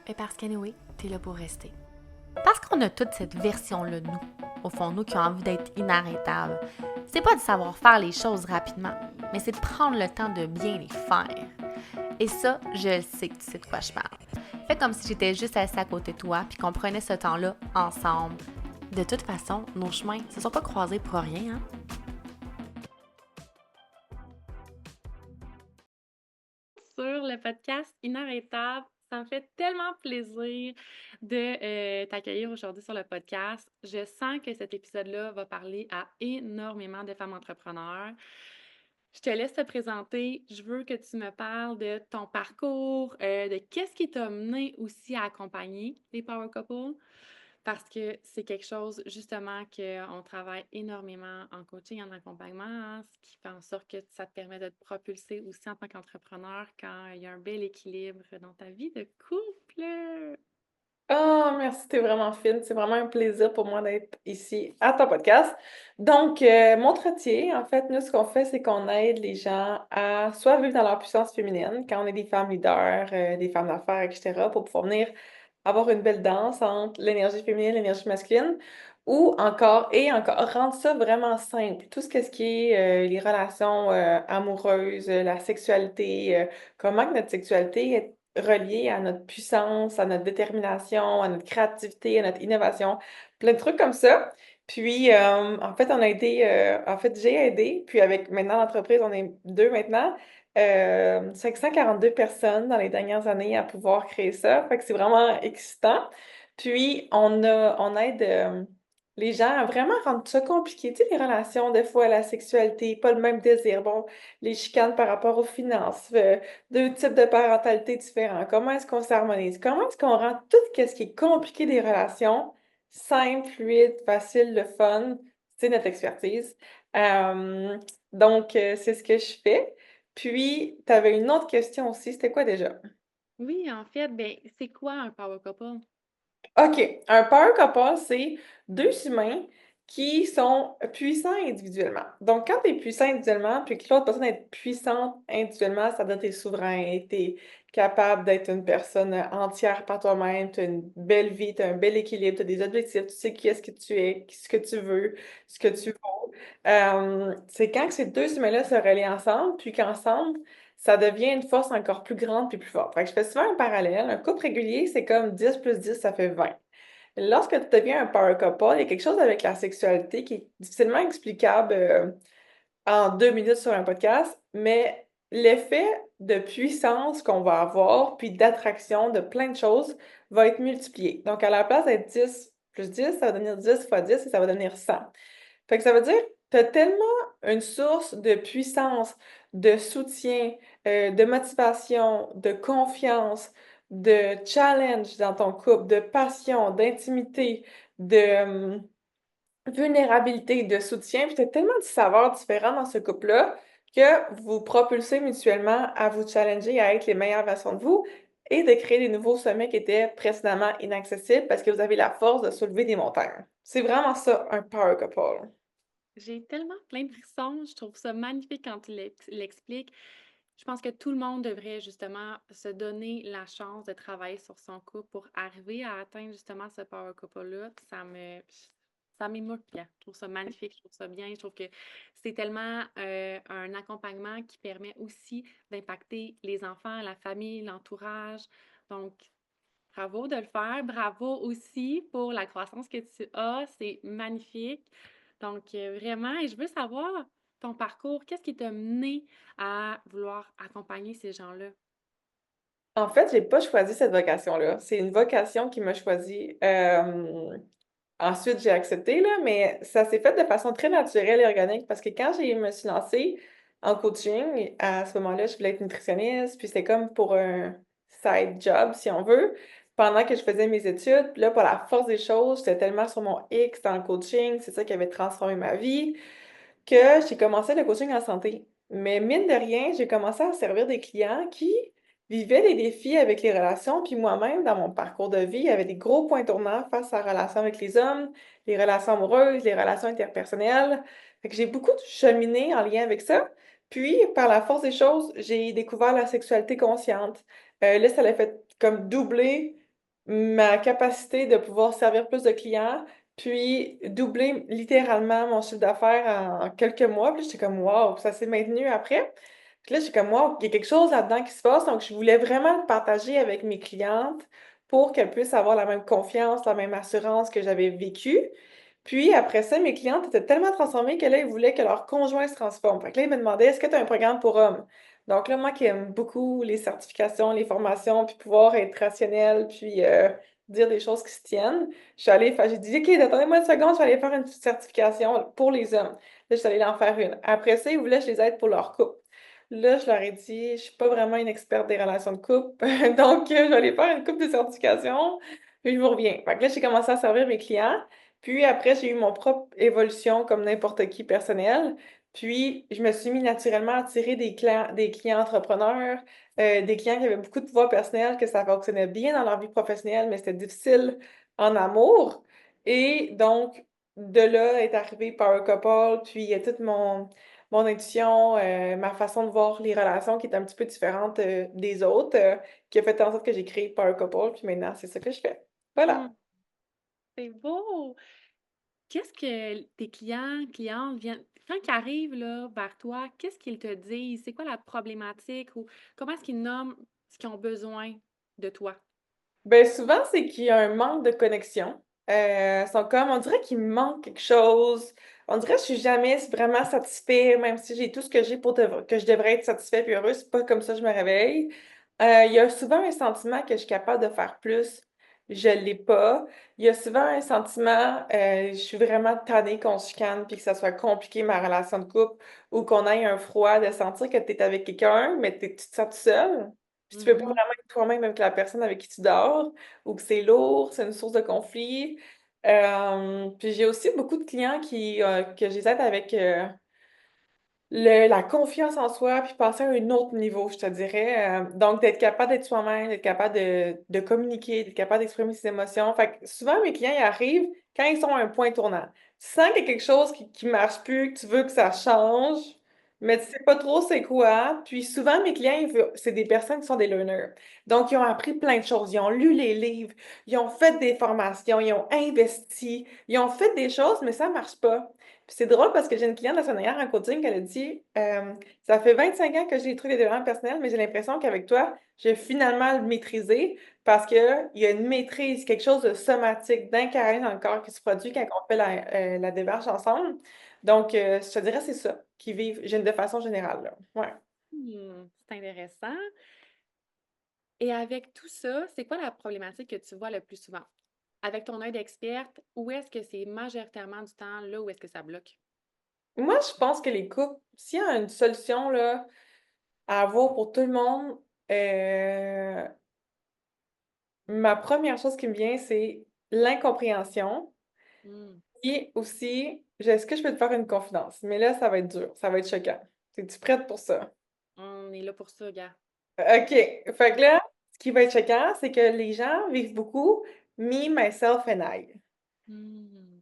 Et parce qu'anyway, t'es là pour rester. Parce qu'on a toute cette version-là de nous, au fond, nous qui ont envie d'être inarrêtables. C'est pas de savoir faire les choses rapidement, mais c'est de prendre le temps de bien les faire. Et ça, je sais que tu sais de quoi je parle. Fais comme si j'étais juste assise à côté de toi puis qu'on prenait ce temps-là ensemble. De toute façon, nos chemins se sont pas croisés pour rien, hein? Sur le podcast Inarrêtable. Ça me fait tellement plaisir de t'accueillir aujourd'hui sur le podcast. Je sens que cet épisode-là va parler à énormément de femmes entrepreneurs. Je te laisse te présenter. Je veux que tu me parles de ton parcours, de qu'est-ce qui t'a mené aussi à accompagner les Power Couples. Parce que c'est quelque chose, justement, qu'on travaille énormément en coaching, en accompagnement, hein, ce qui fait en sorte que ça te permet de te propulser aussi en tant qu'entrepreneur quand il y a un bel équilibre dans ta vie de couple. Ah, merci, t'es vraiment fine. C'est vraiment un plaisir pour moi d'être ici à ton podcast. Donc, mon trottier, en fait, nous, ce qu'on fait, c'est qu'on aide les gens à soit vivre dans leur puissance féminine, quand on est des femmes leaders, des femmes d'affaires, etc., pour pouvoir venir avoir une belle danse entre l'énergie féminine et l'énergie masculine, ou encore rendre ça vraiment simple. Tout ce qui est les relations amoureuses, la sexualité, comment que notre sexualité est relié à notre puissance, à notre détermination, à notre créativité, à notre innovation, plein de trucs comme ça. Puis, en fait, j'ai aidé, puis avec maintenant l'entreprise, on est deux maintenant, 542 personnes dans les dernières années à pouvoir créer ça. Fait que c'est vraiment excitant. Puis, on aide les gens à vraiment rendre ça compliqué. Tu sais, les relations, des fois, la sexualité, pas le même désir. Bon, les chicanes par rapport aux finances, deux types de parentalité différents. Comment est-ce qu'on s'harmonise? Comment est-ce qu'on rend tout ce qui est compliqué des relations simple, fluide, facile, le fun? C'est notre expertise. Euh, c'est ce que je fais. Puis, tu avais une autre question aussi. C'était quoi déjà? Oui, en fait, ben, c'est quoi un Power Couple? OK. Un power couple, c'est deux humains qui sont puissants individuellement. Donc, quand tu es puissant individuellement, puis que l'autre personne est puissante individuellement, ça veut dire que tu es souverain, tu es capable d'être une personne entière par toi-même, tu as une belle vie, tu as un bel équilibre, tu as des objectifs, tu sais qui est-ce que tu es, ce que tu veux, ce que tu vaux. C'est quand que ces deux humains-là se relient ensemble, puis qu'ensemble, ça devient une force encore plus grande puis plus forte. Fait que je fais souvent un parallèle. Un couple régulier, c'est comme 10 plus 10, ça fait 20. Lorsque tu deviens un power couple, il y a quelque chose avec la sexualité qui est difficilement explicable en 2 minutes sur un podcast, mais l'effet de puissance qu'on va avoir, puis d'attraction de plein de choses, va être multiplié. Donc, à la place d'être 10 plus 10, ça va devenir 10 fois 10 et ça va devenir 100. Fait que ça veut dire que tu as tellement une source de puissance, de soutien, de motivation, de confiance, de challenge dans ton couple, de passion, d'intimité, de vulnérabilité, de soutien, puis tu as tellement de saveurs différentes dans ce couple-là que vous propulsez mutuellement à vous challenger à être les meilleures versions de vous et de créer des nouveaux sommets qui étaient précédemment inaccessibles parce que vous avez la force de soulever des montagnes. C'est vraiment ça, un power couple. J'ai tellement plein de frissons. Je trouve ça magnifique quand tu l'expliques. Je pense que tout le monde devrait justement se donner la chance de travailler sur son couple pour arriver à atteindre justement ce power couple-là. Ça m'émeut. Je trouve ça magnifique, je trouve ça bien. Je trouve que c'est tellement un accompagnement qui permet aussi d'impacter les enfants, la famille, l'entourage. Donc, bravo de le faire. Bravo aussi pour la croissance que tu as. C'est magnifique. Donc, vraiment, et je veux savoir ton parcours. Qu'est-ce qui t'a mené à vouloir accompagner ces gens-là? En fait, j'ai pas choisi cette vocation-là. C'est une vocation qui m'a choisi. Ensuite, j'ai accepté, là, mais ça s'est fait de façon très naturelle et organique parce que quand je me suis lancée en coaching, à ce moment-là, je voulais être nutritionniste, puis c'était comme pour un side job, si on veut, pendant que je faisais mes études. Puis là, pour la force des choses, j'étais tellement sur mon X dans le coaching, c'est ça qui avait transformé ma vie, que j'ai commencé le coaching en santé. Mais mine de rien, j'ai commencé à servir des clients qui vivaient des défis avec les relations, puis moi-même, dans mon parcours de vie, il y avait des gros points tournants face à la relation avec les hommes, les relations amoureuses, les relations interpersonnelles. Fait que j'ai beaucoup cheminé en lien avec ça. Puis, par la force des choses, j'ai découvert la sexualité consciente. Là, ça l'a fait comme doubler ma capacité de pouvoir servir plus de clients, puis doubler littéralement mon chiffre d'affaires en quelques mois. Puis là, j'étais comme wow, ça s'est maintenu après. Puis là, j'étais comme wow, il y a quelque chose là-dedans qui se passe. Donc, je voulais vraiment le partager avec mes clientes pour qu'elles puissent avoir la même confiance, la même assurance que j'avais vécue. Puis après ça, mes clientes étaient tellement transformées que là, ils voulaient que leur conjoint se transforme. Fait que là, ils me demandaient, est-ce que tu as un programme pour hommes? Donc là, moi qui aime beaucoup les certifications, les formations, puis pouvoir être rationnelle, puis dire des choses qui se tiennent, j'ai dit, OK, attendez-moi une seconde, je vais aller faire une certification pour les hommes. Là, je suis allée en faire une. Après ça, ils voulaient que je les aide pour leur couple. Là, je leur ai dit, je suis pas vraiment une experte des relations de couple, donc je vais aller faire une couple de certifications, puis je vous reviens. Fait que là, j'ai commencé à servir mes clients. Puis après, j'ai eu mon propre évolution comme n'importe qui personnel. Puis je me suis mis naturellement à attirer des clients entrepreneurs, des clients qui avaient beaucoup de pouvoir personnel, que ça fonctionnait bien dans leur vie professionnelle, mais c'était difficile en amour. Et donc, de là est arrivé Power Couple, puis toute mon intuition, ma façon de voir les relations qui est un petit peu différente des autres, qui a fait en sorte que j'ai créé Power Couple, puis maintenant, c'est ça que je fais. Mmh, Voilà. c'est beau! Qu'est-ce que tes clients, clientes viennent quand ils arrivent là, vers toi, qu'est-ce qu'ils te disent? C'est quoi la problématique ou comment est-ce qu'ils nomment ce qu'ils ont besoin de toi? Ben souvent, c'est qu'il y a un manque de connexion. Ils sont comme, on dirait qu'il me manque quelque chose. On dirait que je suis jamais vraiment satisfait, même si j'ai tout ce que j'ai que je devrais être satisfait puis heureux, c'est pas comme ça que je me réveille. Il y a souvent un sentiment que je suis capable de faire plus. Je l'ai pas. Il y a souvent un sentiment, je suis vraiment tannée qu'on se chicane puis que ça soit compliqué ma relation de couple ou qu'on ait un froid de sentir que tu es avec quelqu'un, mais tu te sens tout seul. Puis tu peux pas Mmh. vraiment être toi-même avec la personne avec qui tu dors, ou que c'est lourd, c'est une source de conflit. Puis j'ai aussi beaucoup de clients que je les aide avec la confiance en soi, puis passer à un autre niveau, je te dirais. Donc, d'être capable d'être soi-même, d'être capable de communiquer, d'être capable d'exprimer ses émotions. Fait que souvent, mes clients, ils arrivent quand ils sont à un point tournant. Tu sens qu'il y a quelque chose qui marche plus, que tu veux que ça change, mais tu sais pas trop c'est quoi. Puis souvent, mes clients, c'est des personnes qui sont des learners. Donc, ils ont appris plein de choses. Ils ont lu les livres, ils ont fait des formations, ils ont investi, ils ont fait des choses, mais ça marche pas. Puis c'est drôle parce que j'ai une cliente la semaine dernière en coaching, elle a dit ça fait 25 ans que j'ai les trucs de développement personnel, mais j'ai l'impression qu'avec toi, j'ai finalement le maîtrisé parce qu'il y a une maîtrise, quelque chose de somatique, d'incarné dans le corps qui se produit quand on fait la démarche ensemble. Donc, je te dirais, c'est ça qui vivent de façon générale, là. Ouais. Mmh, c'est intéressant. Et avec tout ça, c'est quoi la problématique que tu vois le plus souvent? Avec ton œil d'experte, où est-ce que c'est majoritairement du temps là où est-ce que ça bloque? Moi, je pense que les couples, s'il y a une solution là, à avoir pour tout le monde, ma première chose qui me vient, c'est l'incompréhension. Mmh, Et aussi, est-ce que je peux te faire une confidence? Mais là, ça va être dur, ça va être choquant. Es-tu prête pour ça? on est là pour ça, gars. OK. Fait que là, ce qui va être choquant, c'est que les gens vivent beaucoup me, myself and I. Mmh.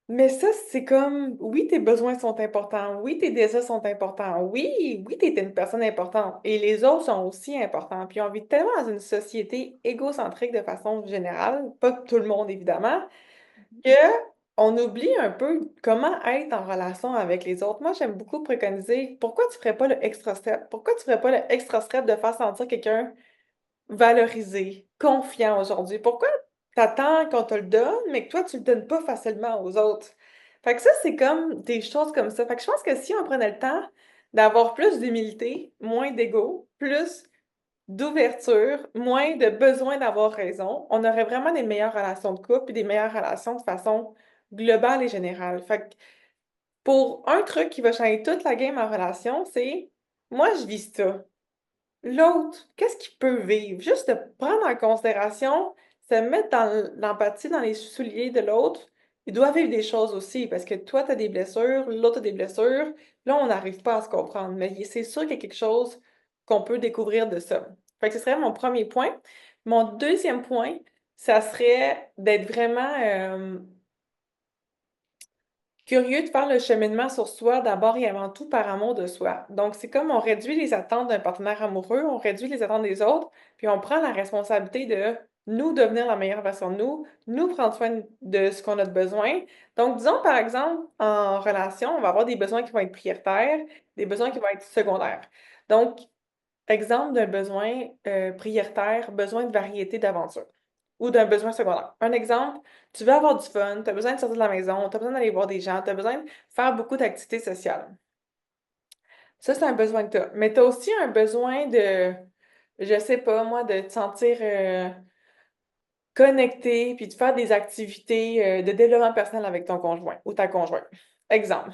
Mais ça, c'est comme, oui, tes besoins sont importants, oui, tes désirs sont importants, oui, oui, t'es une personne importante, et les autres sont aussi importants. Puis on vit tellement dans une société égocentrique de façon générale, pas tout le monde évidemment, Mmh. que on oublie un peu comment être en relation avec les autres. Moi, j'aime beaucoup préconiser, pourquoi tu ferais pas le extra step? Pourquoi tu ferais pas le extra step de faire sentir quelqu'un valorisé, confiant aujourd'hui? Pourquoi t'attends qu'on te le donne, mais que toi, tu le donnes pas facilement aux autres? Fait que ça, c'est comme des choses comme ça. Fait que je pense que si on prenait le temps d'avoir plus d'humilité, moins d'ego, plus d'ouverture, moins de besoin d'avoir raison, on aurait vraiment des meilleures relations de couple et des meilleures relations de façon globale et générale. Fait que pour un truc qui va changer toute la game en relation, c'est moi, je vis ça. L'autre, qu'est-ce qu'il peut vivre? Juste de prendre en considération, se mettre dans l'empathie dans les souliers de l'autre. Il doit vivre des choses aussi, parce que toi, tu as des blessures, l'autre a des blessures. Là, on n'arrive pas à se comprendre. Mais c'est sûr qu'il y a quelque chose qu'on peut découvrir de ça. Fait que ce serait mon premier point. Mon deuxième point, ça serait d'être vraiment curieux de faire le cheminement sur soi d'abord et avant tout par amour de soi. Donc, c'est comme on réduit les attentes d'un partenaire amoureux, on réduit les attentes des autres, puis on prend la responsabilité de nous devenir la meilleure version de nous prendre soin de ce qu'on a de besoin. Donc, disons, par exemple, en relation, on va avoir des besoins qui vont être prioritaires, des besoins qui vont être secondaires. Donc, exemple d'un besoin prioritaire, besoin de variété d'aventure ou d'un besoin secondaire. Un exemple, tu veux avoir du fun, tu as besoin de sortir de la maison, tu as besoin d'aller voir des gens, tu as besoin de faire beaucoup d'activités sociales. Ça, c'est un besoin que tu as. Mais tu as aussi un besoin de, je sais pas moi, de te sentir connecté, puis de faire des activités de développement personnel avec ton conjoint ou ta conjointe. Exemple.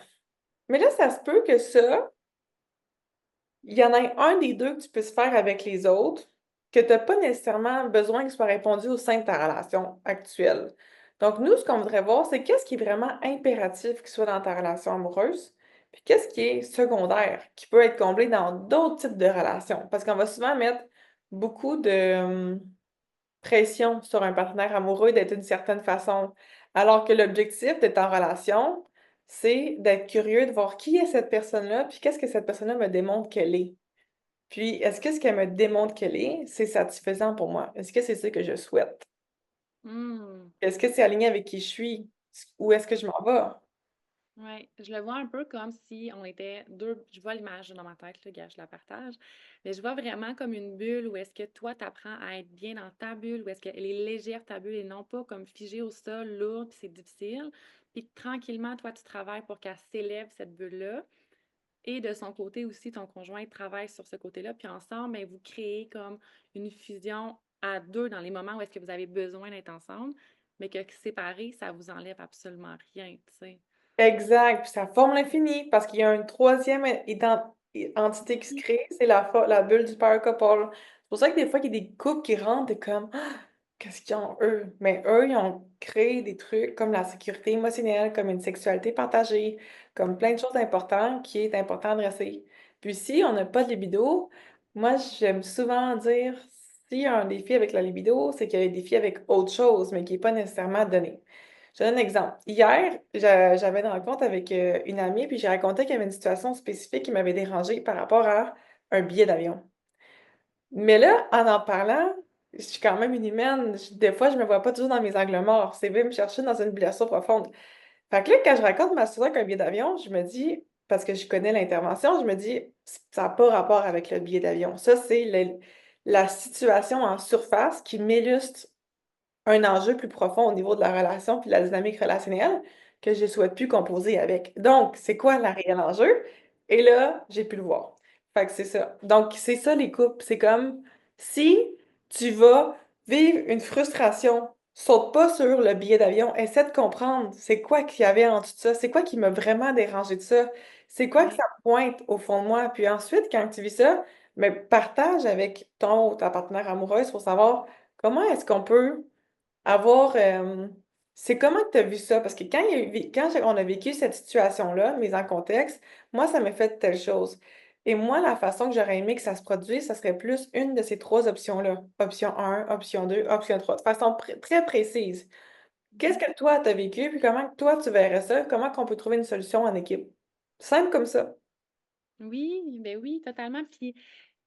Mais là, ça se peut que ça, il y en a un des deux que tu puisses faire avec les autres, que tu n'as pas nécessairement besoin qu'il soit répondu au sein de ta relation actuelle. Donc, nous, ce qu'on voudrait voir, c'est qu'est-ce qui est vraiment impératif qu'il soit dans ta relation amoureuse, puis qu'est-ce qui est secondaire, qui peut être comblé dans d'autres types de relations. Parce qu'on va souvent mettre beaucoup de pression sur un partenaire amoureux d'être d'une certaine façon, alors que l'objectif d'être en relation, c'est d'être curieux de voir qui est cette personne-là, puis qu'est-ce que cette personne-là me démontre qu'elle est. Puis, est-ce que ce qu'elle me démontre qu'elle est, c'est satisfaisant pour moi? Est-ce que c'est ça que je souhaite? Mmh. Est-ce que c'est aligné avec qui je suis? Où est-ce que je m'en vais? Ouais, je le vois un peu comme si on était 2. Je vois l'image dans ma tête, là, gars, je la partage, mais je vois vraiment comme une bulle où est-ce que toi, tu apprends à être bien dans ta bulle, où est-ce qu'elle est légère ta bulle et non pas comme figée au sol, lourde, puis c'est difficile. Puis que tranquillement, toi, tu travailles pour qu'elle s'élève, cette bulle-là. Et de son côté aussi, ton conjoint travaille sur ce côté-là. Puis ensemble, ben, vous créez comme une fusion à deux dans les moments où est-ce que vous avez besoin d'être ensemble, mais que séparés, ça vous enlève absolument rien, tu sais. Exact, puis ça forme l'infini parce qu'il y a une troisième entité qui se Oui. crée, c'est la bulle du power couple. C'est pour ça que des fois, il y a des couples qui rentrent et comme ah, qu'est-ce qu'ils ont eux? Mais eux, ils ont créé des trucs comme la sécurité émotionnelle, comme une sexualité partagée, comme plein de choses importantes qui est important à adresser. Puis si on n'a pas de libido, moi j'aime souvent dire s'il y a un défi avec la libido, c'est qu'il y a un défi avec autre chose, mais qui n'est pas nécessairement donné. Je te donne un exemple. Hier, j'avais une rencontre avec une amie, puis j'ai raconté qu'il y avait une situation spécifique qui m'avait dérangée par rapport à un billet d'avion. Mais là, en parlant, je suis quand même une humaine. Des fois, je me vois pas toujours dans mes angles morts. C'est venu me chercher dans une blessure profonde. Fait que là, quand je raconte ma situation avec un billet d'avion, je me dis, parce que je connais l'intervention, je me dis, ça n'a pas rapport avec le billet d'avion. Ça, c'est la situation en surface qui m'illustre un enjeu plus profond au niveau de la relation puis de la dynamique relationnelle que je souhaite plus composer avec. Donc, c'est quoi le réel enjeu? Et là, j'ai pu le voir. Fait que c'est ça. Donc, c'est ça les couples. C'est comme si tu vas vivre une frustration, saute pas sur le billet d'avion, essaie de comprendre c'est quoi qu'il y avait en dessous de ça, c'est quoi qui m'a vraiment dérangé de ça, c'est quoi que Ouais. ça pointe au fond de moi. Puis ensuite, quand tu vis ça, mais partage avec ton ou ta partenaire amoureuse pour savoir comment est-ce qu'on peut avoir, c'est comment que tu as vu ça? Parce que on a vécu cette situation-là, mise en contexte, moi, ça m'a fait telle chose. Et moi, la façon que j'aurais aimé que ça se produise, ça serait plus une de ces trois options-là. Option un, option 2, option 3, de façon très précise. Qu'est-ce Mhm. que toi, tu as vécu, puis comment que toi, tu verrais ça? Comment qu'on peut trouver une solution en équipe? Simple comme ça. Oui, ben oui, totalement. Puis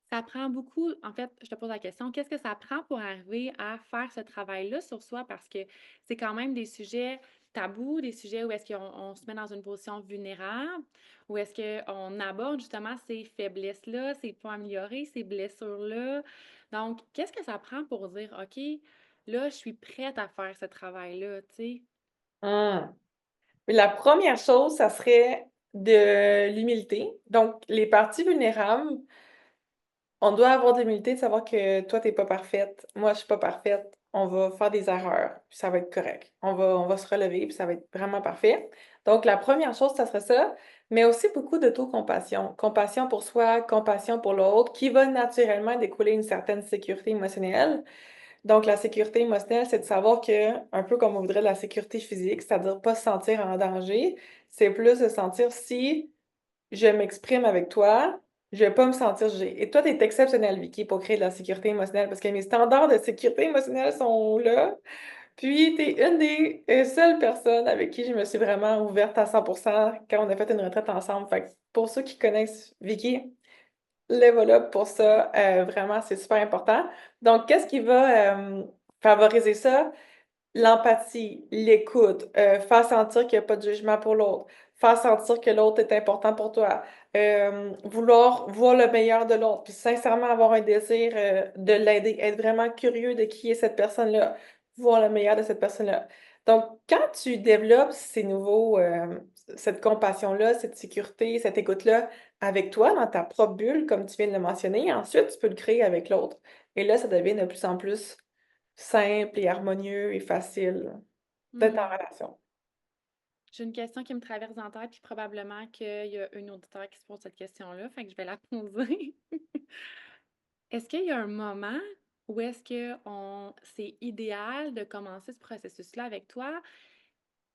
ça prend beaucoup, en fait, je te pose la question, qu'est-ce que ça prend pour arriver à faire ce travail-là sur soi? Parce que c'est quand même des sujets tabous, des sujets où est-ce qu'on se met dans une position vulnérable, où est-ce qu'on aborde justement ces faiblesses-là, ces points améliorés, ces blessures-là. Donc, qu'est-ce que ça prend pour dire, OK, là, je suis prête à faire ce travail-là, tu sais? Hum. La première chose, ça serait de l'humilité. Donc, les parties vulnérables, on doit avoir de l'humilité de savoir que toi, t'es pas parfaite. Moi, je suis pas parfaite. On va faire des erreurs, puis ça va être correct. On va se relever, puis ça va être vraiment parfait. Donc, la première chose, ça serait ça, mais aussi beaucoup d'autocompassion. Compassion pour soi, compassion pour l'autre, qui va naturellement découler une certaine sécurité émotionnelle. Donc, la sécurité émotionnelle, c'est de savoir que, un peu comme on voudrait la sécurité physique, c'est-à-dire pas se sentir en danger, c'est plus de sentir si je m'exprime avec toi, je vais pas me sentir jugée. Et toi, tu es exceptionnel, Vicky, pour créer de la sécurité émotionnelle parce que mes standards de sécurité émotionnelle sont là. Puis, tu es une des seules personnes avec qui je me suis vraiment ouverte à 100% quand on a fait une retraite ensemble. Fait que pour ceux qui connaissent Vicky, level up pour ça, vraiment, c'est super important. Donc, qu'est-ce qui va favoriser ça. L'empathie, l'écoute, faire sentir qu'il y a pas de jugement pour l'autre, faire sentir que l'autre est important pour toi, vouloir voir le meilleur de l'autre, puis sincèrement avoir un désir, de l'aider, être vraiment curieux de qui est cette personne-là, voir le meilleur de cette personne-là. Donc quand tu développes ces nouveaux, cette compassion-là, cette sécurité, cette écoute-là avec toi, dans ta propre bulle, comme tu viens de le mentionner, ensuite tu peux le créer avec l'autre et là, ça devient de plus en plus simple et harmonieux et facile d'être en Mmh. relation. J'ai une question qui me traverse dans la tête, puis probablement qu'il y a un auditeur qui se pose cette question-là, fait que je vais la poser. Est-ce qu'il y a un moment où est-ce que c'est idéal de commencer ce processus-là avec toi?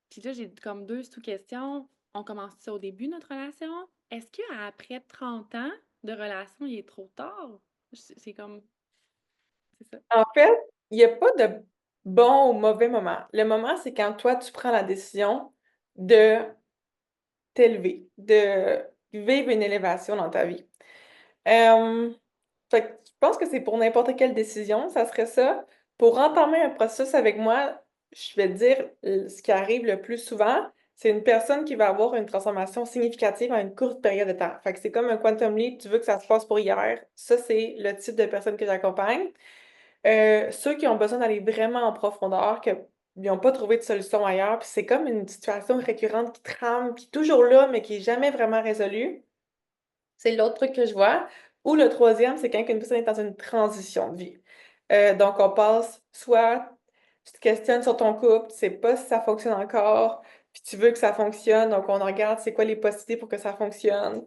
Puis là, j'ai comme 2 sous-questions. On commence ça au début de notre relation? Est-ce qu'après 30 ans de relation, il est trop tard? C'est comme c'est ça. En fait, il y a pas de bon ou mauvais moment. Le moment, c'est quand toi, tu prends la décision de t'élever, de vivre une élévation dans ta vie. Hem, fait que je pense que c'est pour n'importe quelle décision, ça serait ça. Pour entamer un processus avec moi, je vais te dire, ce qui arrive le plus souvent, c'est une personne qui va avoir une transformation significative en une courte période de temps. Fait que c'est comme un quantum leap, tu veux que ça se passe pour hier. Ça, c'est le type de personne que j'accompagne. Ceux qui ont besoin d'aller vraiment en profondeur, que ils ont pas trouvé de solution ailleurs, puis c'est comme une situation récurrente qui trame, qui est toujours là, mais qui est jamais vraiment résolue. C'est l'autre truc que je vois. Ou le troisième, c'est quand une personne est dans une transition de vie. Donc on passe soit tu te questionnes sur ton couple, tu sais pas si ça fonctionne encore, puis tu veux que ça fonctionne, donc on regarde c'est quoi les possibilités pour que ça fonctionne.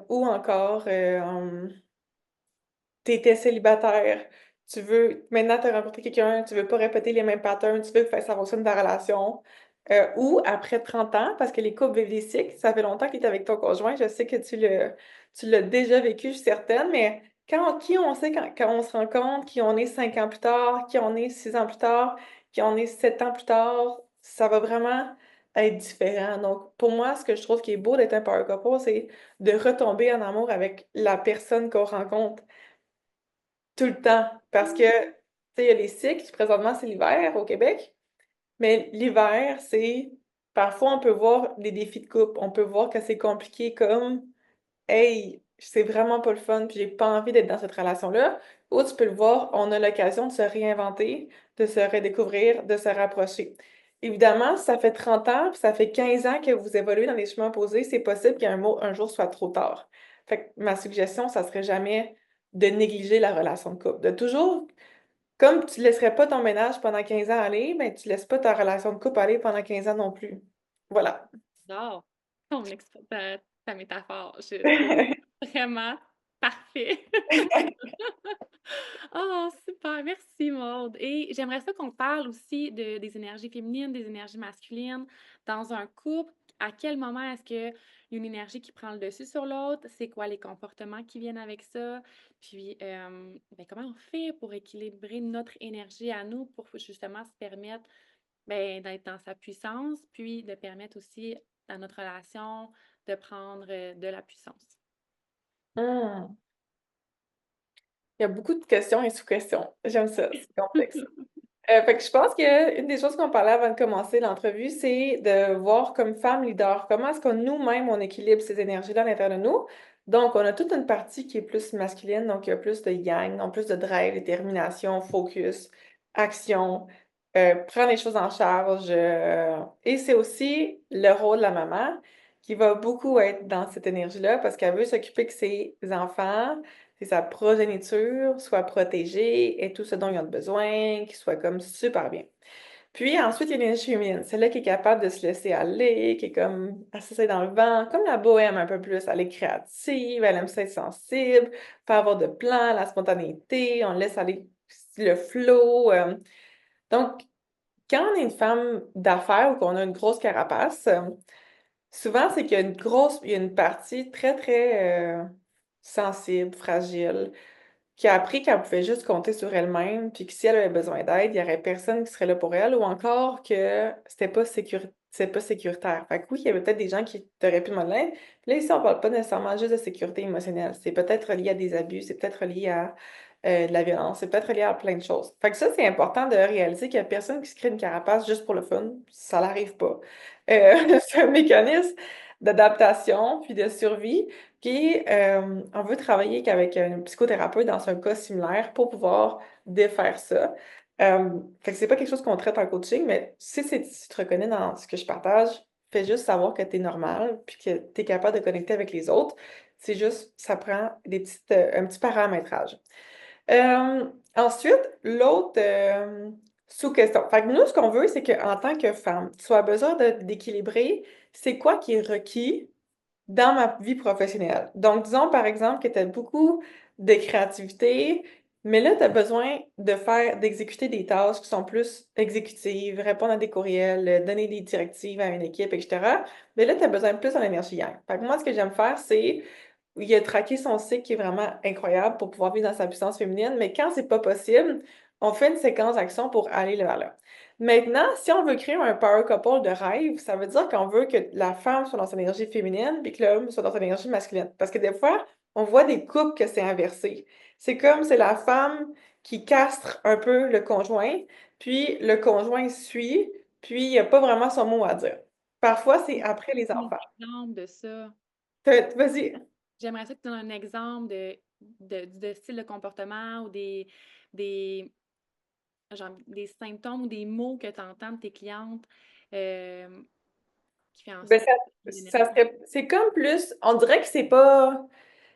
Ou encore, tu étais célibataire, tu veux maintenant tu as rencontré quelqu'un, tu veux pas répéter les mêmes patterns, tu veux que ça fonctionne ta relation. Ou après 30 ans, parce que les couples vivent des cycles, ça fait longtemps que tu es avec ton conjoint, je sais que tu l'as déjà vécu, je suis certaine, mais qui on sait quand on se rencontre, qui on est 5 ans plus tard, qui on est 6 ans plus tard, qui on est 7 ans plus tard, ça va vraiment être différent. Donc pour moi, ce que je trouve qui est beau d'être un power couple, c'est de retomber en amour avec la personne qu'on rencontre. Tout le temps, parce que, tu sais, il y a les cycles, présentement, c'est l'hiver au Québec, mais l'hiver, c'est parfois, on peut voir des défis de couple, on peut voir que c'est compliqué comme: «Hey, c'est vraiment pas le fun, puis j'ai pas envie d'être dans cette relation-là», ou tu peux le voir, on a l'occasion de se réinventer, de se redécouvrir, de se rapprocher. Évidemment, si ça fait 30 ans, puis ça fait 15 ans que vous évoluez dans les chemins opposés, c'est possible un jour soit trop tard. Fait que ma suggestion, ça serait jamais de négliger la relation de couple, de toujours comme tu laisserais pas ton ménage pendant 15 ans aller, ben, tu laisses pas ta relation de couple aller pendant 15 ans non plus. Voilà. J'adore ton ta métaphore. Je trouve vraiment parfait. Oh, super, merci Maude. Et j'aimerais ça qu'on parle aussi des énergies féminines, des énergies masculines dans un couple. À quel moment est-ce qu'il y a une énergie qui prend le dessus sur l'autre? C'est quoi les comportements qui viennent avec ça? Puis, ben, comment on fait pour équilibrer notre énergie à nous pour justement se permettre ben, d'être dans sa puissance, puis de permettre aussi dans notre relation de prendre de la puissance? Mmh. Il y a beaucoup de questions et sous-questions. J'aime ça, c'est complexe. Fait que je pense qu'une des choses qu'on parlait avant de commencer l'entrevue, c'est de voir comme femme leader, comment est-ce que nous-mêmes, on équilibre ces énergies-là à l'intérieur de nous. Donc, on a toute une partie qui est plus masculine, donc il y a plus de yang, donc plus de drive, détermination, focus, action, prendre les choses en charge. Et c'est aussi le rôle de la maman qui va beaucoup être dans cette énergie-là parce qu'elle veut s'occuper que ses enfants, que sa progéniture soit protégée et tout ce dont ils ont besoin, qu'ils soient comme super bien. Puis ensuite, il y a l'énergie féminine, celle-là qui est capable de se laisser aller, qui est comme assise dans le vent, comme la bohème un peu plus. Elle est créative, elle aime ça être sensible, pas avoir de plan, la spontanéité, on laisse aller le flow. Donc, quand on est une femme d'affaires ou qu'on a une grosse carapace, souvent, c'est qu'il y a il y a une partie très, très sensible, fragile, qui a appris qu'elle pouvait juste compter sur elle-même, puis que si elle avait besoin d'aide, il y aurait personne qui serait là pour elle, ou encore que c'était pas sécuritaire. Fait que oui, il y avait peut-être des gens qui t'auraient pu demander de l'aide. Là, ici, on parle pas nécessairement juste de sécurité émotionnelle. C'est peut-être lié à des abus, c'est peut-être lié à de la violence. C'est peut-être lié à plein de choses. Fait que ça, c'est important de réaliser qu'il y a personne qui se crée une carapace juste pour le fun. Ça n'arrive pas. C'est un mécanisme d'adaptation puis de survie. Puis, on veut travailler qu'avec un psychothérapeute dans un cas similaire pour pouvoir défaire ça. Fait que c'est pas quelque chose qu'on traite en coaching, mais si tu te reconnais dans ce que je partage, fais juste savoir que tu es normal puis que tu es capable de connecter avec les autres. C'est juste, ça prend un petit paramétrage. Ensuite, l'autre sous-question. Fait que nous, ce qu'on veut, c'est qu'en tant que femme, tu as besoin d'équilibrer c'est quoi qui est requis dans ma vie professionnelle. Donc, disons par exemple que tu as beaucoup de créativité, mais là, tu as besoin d'exécuter des tâches qui sont plus exécutives, répondre à des courriels, donner des directives à une équipe, etc. Mais là, tu as besoin de plus en énergie yang. Fait que moi, ce que j'aime faire, c'est il a traqué son cycle qui est vraiment incroyable pour pouvoir vivre dans sa puissance féminine, mais quand c'est pas possible, on fait une séquence d'action pour aller vers là. Maintenant, si on veut créer un power couple de rêve, ça veut dire qu'on veut que la femme soit dans son énergie féminine puis que l'homme soit dans son énergie masculine. Parce que des fois, on voit des couples que c'est inversé. C'est comme c'est la femme qui castre un peu le conjoint, puis le conjoint suit, puis il n'y a pas vraiment son mot à dire. Parfois, c'est après les Un enfants. exemple de ça. Vas-y. J'aimerais ça que tu donnes un exemple de style de comportement ou des, genre, des symptômes ou des mots que tu entends de tes clientes euh, qui fait en Ben, sorte que l'énergie. c'est comme plus, on dirait que c'est pas,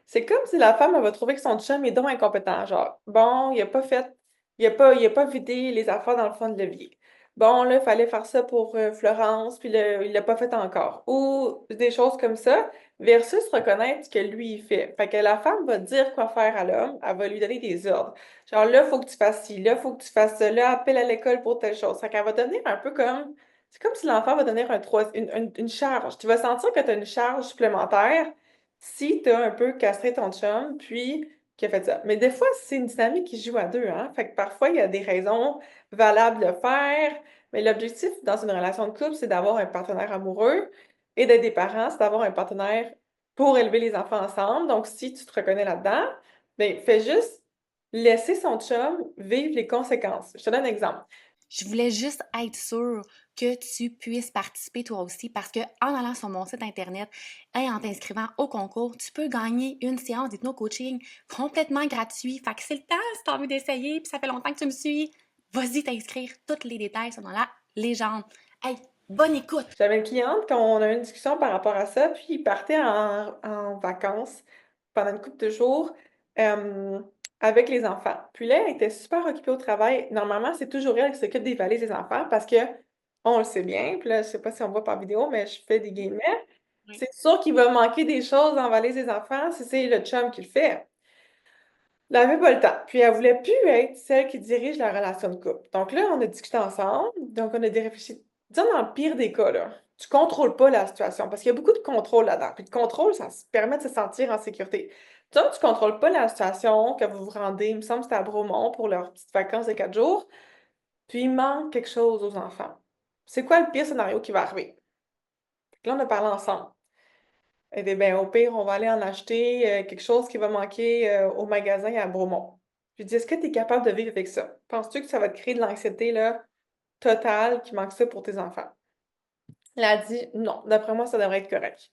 c'est comme si la femme, elle va trouver que son chum est donc incompétent. Genre, bon, il a pas vidé les affaires dans le fond de l'évier. Bon, là, il fallait faire ça pour Florence, puis il l'a pas fait encore. Ou des choses comme ça, versus reconnaître ce que lui, il fait. Fait que la femme va dire quoi faire à l'homme, elle va lui donner des ordres. Genre, là, il faut que tu fasses ci, là, il faut que tu fasses ça, là, appelle à l'école pour telle chose. Fait qu'elle va devenir un peu comme, c'est comme si l'enfant va devenir une charge. Tu vas sentir que tu as une charge supplémentaire si tu as un peu castré ton chum, puis qu'il a fait ça. Mais des fois, c'est une dynamique qui joue à deux, hein? Fait que parfois, il y a des raisons valables de le faire, mais l'objectif dans une relation de couple, c'est d'avoir un partenaire amoureux et d'être des parents, c'est d'avoir un partenaire pour élever les enfants ensemble. Donc, si tu te reconnais là-dedans, ben, fais juste laisser son chum vivre les conséquences. Je te donne un exemple. Je voulais juste être sûre que tu puisses participer toi aussi parce que en allant sur mon site internet et en t'inscrivant au concours, tu peux gagner une séance d'hypno-coaching complètement gratuit. Fait que c'est le temps si tu as envie d'essayer puis ça fait longtemps que tu me suis. Vas-y t'inscrire. Tous les détails sont dans la légende. Hey, bonne écoute! J'avais une cliente quand on a eu une discussion par rapport à ça, puis il partait en vacances pendant une couple de jours euh, avec les enfants. Puis là, elle était super occupée au travail. Normalement, c'est toujours elle qui s'occupe des valises des enfants parce que on le sait bien. Puis là, je sais pas si on voit par vidéo, mais je fais des guillemets. Oui. C'est sûr qu'il va manquer des choses dans la valise des enfants si c'est le chum qui le fait. Elle n'avait pas le temps. Puis elle voulait plus être celle qui dirige la relation de couple. Donc là, on a discuté ensemble. Donc on a réfléchi. Disons dans le pire des cas, là, tu contrôles pas la situation parce qu'il y a beaucoup de contrôle là-dedans. Puis le contrôle, ça se permet de se sentir en sécurité. Disons que tu contrôles pas la situation, que vous vous rendez, il me semble que c'était à Bromont pour leurs petites vacances de 4 jours. Puis il manque quelque chose aux enfants. C'est quoi le pire scénario qui va arriver? Là, on a parlé ensemble. Elle dit, ben, au pire, on va aller en acheter quelque chose qui va manquer au magasin à Bromont. Je lui dis, est-ce que tu es capable de vivre avec ça? Penses-tu que ça va te créer de l'anxiété là, totale qui manque ça pour tes enfants? Elle a dit, non, d'après moi, ça devrait être correct.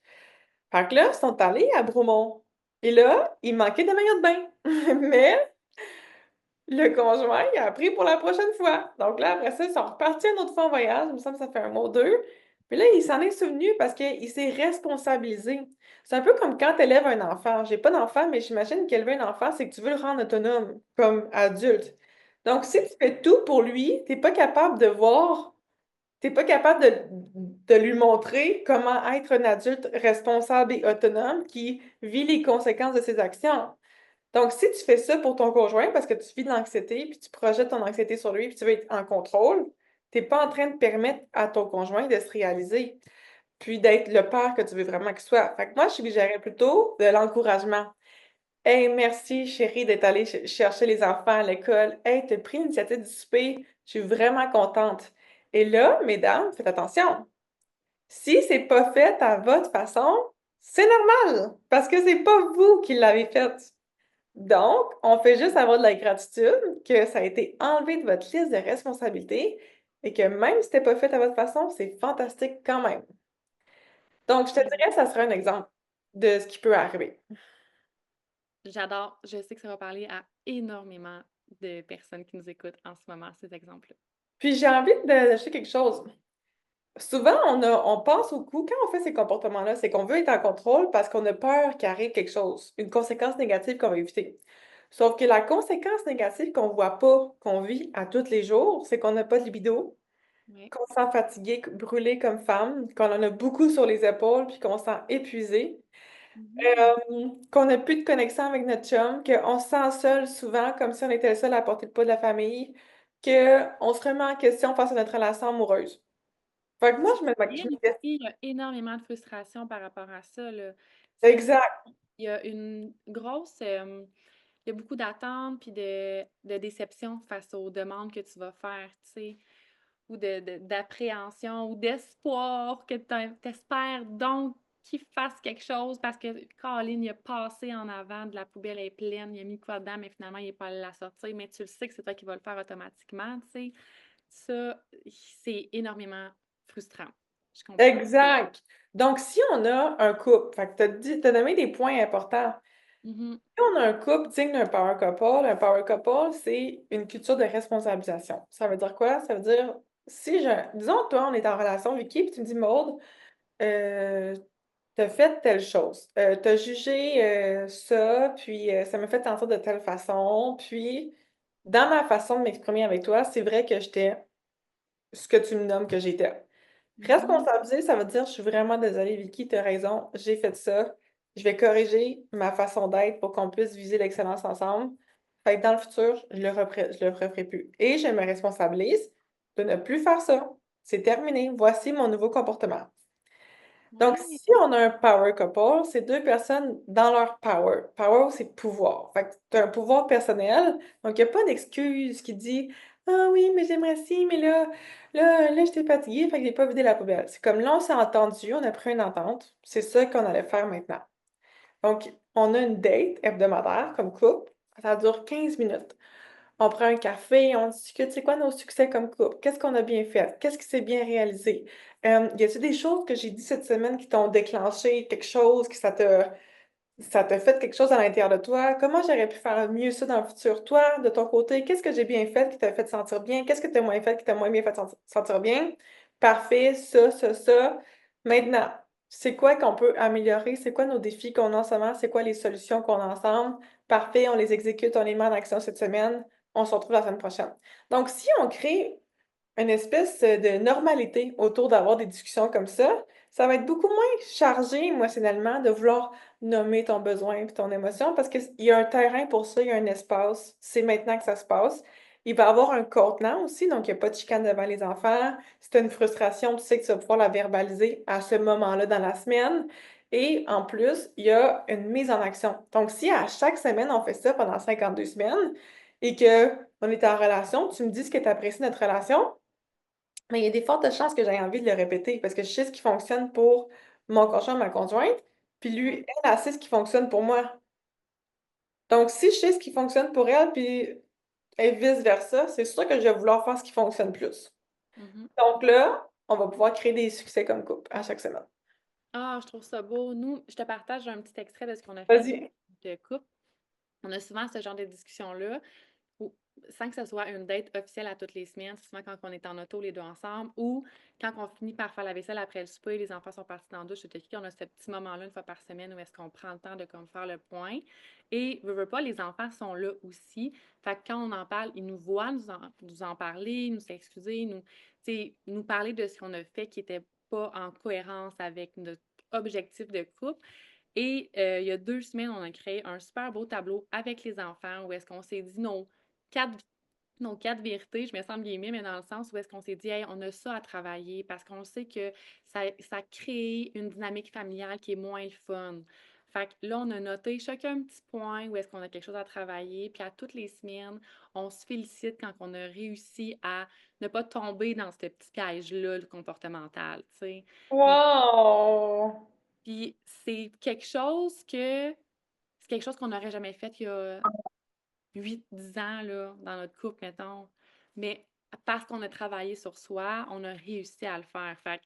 Fait que là, ils sont allés à Bromont. Et là, il manquait des maillots de bain. Mais le conjoint, il a pris pour la prochaine fois. Donc là, après ça, ils sont repartis une autre fois en voyage. Il me semble que ça fait un mois ou deux. Puis là, il s'en est souvenu parce qu'il s'est responsabilisé. C'est un peu comme quand tu élèves un enfant. J'ai pas d'enfant, mais j'imagine qu'élever un enfant, c'est que tu veux le rendre autonome comme adulte. Donc, si tu fais tout pour lui, t'es pas capable de voir, t'es pas capable de lui montrer comment être un adulte responsable et autonome qui vit les conséquences de ses actions. Donc, si tu fais ça pour ton conjoint parce que tu vis de l'anxiété, puis tu projettes ton anxiété sur lui, puis tu veux être en contrôle, tu n'es pas en train de permettre à ton conjoint de se réaliser, puis d'être le père que tu veux vraiment qu'il soit. Fait que moi, je suggérerais plutôt de l'encouragement. Hey, merci chérie d'être allée chercher les enfants à l'école. Hey, tu as pris l'initiative du souper. Je suis vraiment contente. Et là, mesdames, faites attention. Si c'est pas fait à votre façon, c'est normal, parce que c'est pas vous qui l'avez fait. Donc, on fait juste avoir de la gratitude que ça a été enlevé de votre liste de responsabilités et que même si c'était pas fait à votre façon, c'est fantastique quand même. Donc, je te Ex dirais, ça serait un exemple de ce qui peut arriver. J'adore. Je sais que ça va parler à énormément de personnes qui nous écoutent en ce moment, ces exemples-là. Puis j'ai envie d'ajouter quelque chose. Souvent, on pense au coup, quand on fait ces comportements-là, c'est qu'on veut être en contrôle parce qu'on a peur qu'il arrive quelque chose, une conséquence négative qu'on va éviter. Sauf que la conséquence négative qu'on voit pas, qu'on vit à tous les jours, c'est qu'on n'a pas de libido, Oui. qu'on se sent fatigué, brûlé comme femme, qu'on en a beaucoup sur les épaules, puis qu'on se sent épuisé, Mhm. qu'on n'a plus de connexion avec notre chum, qu'on se sent seul souvent, comme si on était le seul à porter le poids de la famille, qu'on se remet en question face à notre relation amoureuse. Fait que moi, Du je courriel me aussi, dis il y a énormément de frustration par rapport à ça, là. C'est exact, il y a une grosse, il y a beaucoup d'attentes puis de déception face aux demandes que tu vas faire, tu sais, ou d'appréhension ou d'espoir que tu espères donc qu'il fasse quelque chose parce que Colin, il a passé en avant de la poubelle est pleine, il a mis quoi dedans, mais finalement, il est pas allé la sortir, mais tu le sais que c'est toi qui vas le faire automatiquement, tu sais. Ça, c'est énormément frustrant. Je comprends. exact. Donc, si on a un couple, fait que t'as nommé des points importants. Mhm. Si on a un couple digne d'un un power couple, c'est une culture de responsabilisation. Ça veut dire quoi? Ça veut dire, si je, disons, toi, on est en relation, Vicky, puis tu me dis, Maude, euh, t'as fait telle chose, t'as jugé ça, puis ça m'a fait sentir de telle façon, puis dans ma façon de m'exprimer avec toi, c'est vrai que j'étais ce que tu me nommes que j'étais. Mhm. Responsabiliser, ça veut dire: «Je suis vraiment désolée Vicky, tu as raison, j'ai fait ça. Je vais corriger ma façon d'être pour qu'on puisse viser l'excellence ensemble. Fait que dans le futur, je le referai plus et je me responsabilise de ne plus faire ça. C'est terminé. Voici mon nouveau comportement». Donc, Ouais. si on a un power couple, c'est 2 personnes dans leur power. Power, c'est pouvoir. Fait que tu as un pouvoir personnel, donc il y a pas d'excuse qui dit: «Ah oui, mais j'aimerais ci, mais là, j'étais fatiguée, fait que j'ai pas vidé la poubelle». C'est comme là, on s'est entendu, on a pris une entente, c'est ça qu'on allait faire maintenant. Donc, on a une date hebdomadaire comme couple, ça dure 15 minutes. On prend un café, on discute, c'est quoi nos succès comme couple? Qu'est-ce qu'on a bien fait? Qu'est-ce qui s'est bien réalisé? Y a-t-il des choses que j'ai dit cette semaine qui t'ont déclenché quelque chose, que ça t'a fait quelque chose à l'intérieur de toi? Comment j'aurais pu faire mieux ça dans le futur? Toi, de ton côté, qu'est-ce que j'ai bien fait qui t'a fait sentir bien? Qu'est-ce que tu as moins fait qui t'a moins bien fait sentir bien? Parfait, ça. Maintenant, c'est quoi qu'on peut améliorer? C'est quoi nos défis qu'on a en ce moment? C'est quoi les solutions qu'on a ensemble? Parfait, on les exécute, on les met en action cette semaine. On se retrouve la semaine prochaine. Donc, si on crée une espèce, de normalité autour d'avoir des discussions comme ça va être beaucoup moins chargé émotionnellement de vouloir nommer ton besoin et ton émotion parce qu'il y a un terrain pour ça, il y a un espace, c'est maintenant que ça se passe. Il va y avoir un contenant aussi, donc il y a pas de chicane devant les enfants. Si tu as une frustration, tu sais que tu vas pouvoir la verbaliser à ce moment-là dans la semaine et en plus, il y a une mise en action. Donc si à chaque semaine, on fait ça pendant 52 semaines et qu'on est en relation, tu me dis ce que tu apprécies de notre relation, mais il y a des fortes chances que j'aie envie de le répéter parce que je sais ce qui fonctionne pour mon conjoint, ma conjointe, puis lui, Ouais. elle sait ce qui fonctionne pour moi. Donc, si je sais ce qui fonctionne pour elle, puis et vice-versa, c'est sûr que je vais vouloir faire ce qui fonctionne plus. Mhm. Donc là, on va pouvoir créer des succès comme couple à chaque semaine. Ah, je trouve ça beau. Nous, je te partage un petit extrait de ce qu'on a fait Vas-y. de couple. On a souvent ce genre de discussion-là. Ou sans que ce soit une date officielle à toutes les semaines, c'est souvent quand on est en auto les deux ensemble ou quand on finit par faire la vaisselle après le souper, les enfants sont partis dans la douche, c'est qui on a ce petit moment-là une fois par semaine où est-ce qu'on prend le temps de comme faire le point. Et veux pas, les enfants sont là aussi. Fait que quand on en parle, ils nous voient nous en parler, nous s'excuser, nous parler de ce qu'on a fait qui était pas en cohérence avec notre objectif de couple. Et il y a 2 semaines, on a créé un super beau tableau avec les enfants où est-ce qu'on s'est dit 4, nos 4 vérités, je mets ça entre guillemets, mais dans le sens où est-ce qu'on s'est dit, hey, on a ça à travailler parce qu'on sait que ça crée une dynamique familiale qui est moins le fun. Fait que là, on a noté chacun un petit point où est-ce qu'on a quelque chose à travailler, puis à toutes les semaines, on se félicite quand on a réussi à ne pas tomber dans ce petit piège-là, le comportemental, tu sais. Wow! Puis c'est quelque chose que quelque chose qu'on n'aurait jamais fait il y a 8-10 ans, là, dans notre couple, mettons. Mais parce qu'on a travaillé sur soi, on a réussi à le faire. Fait que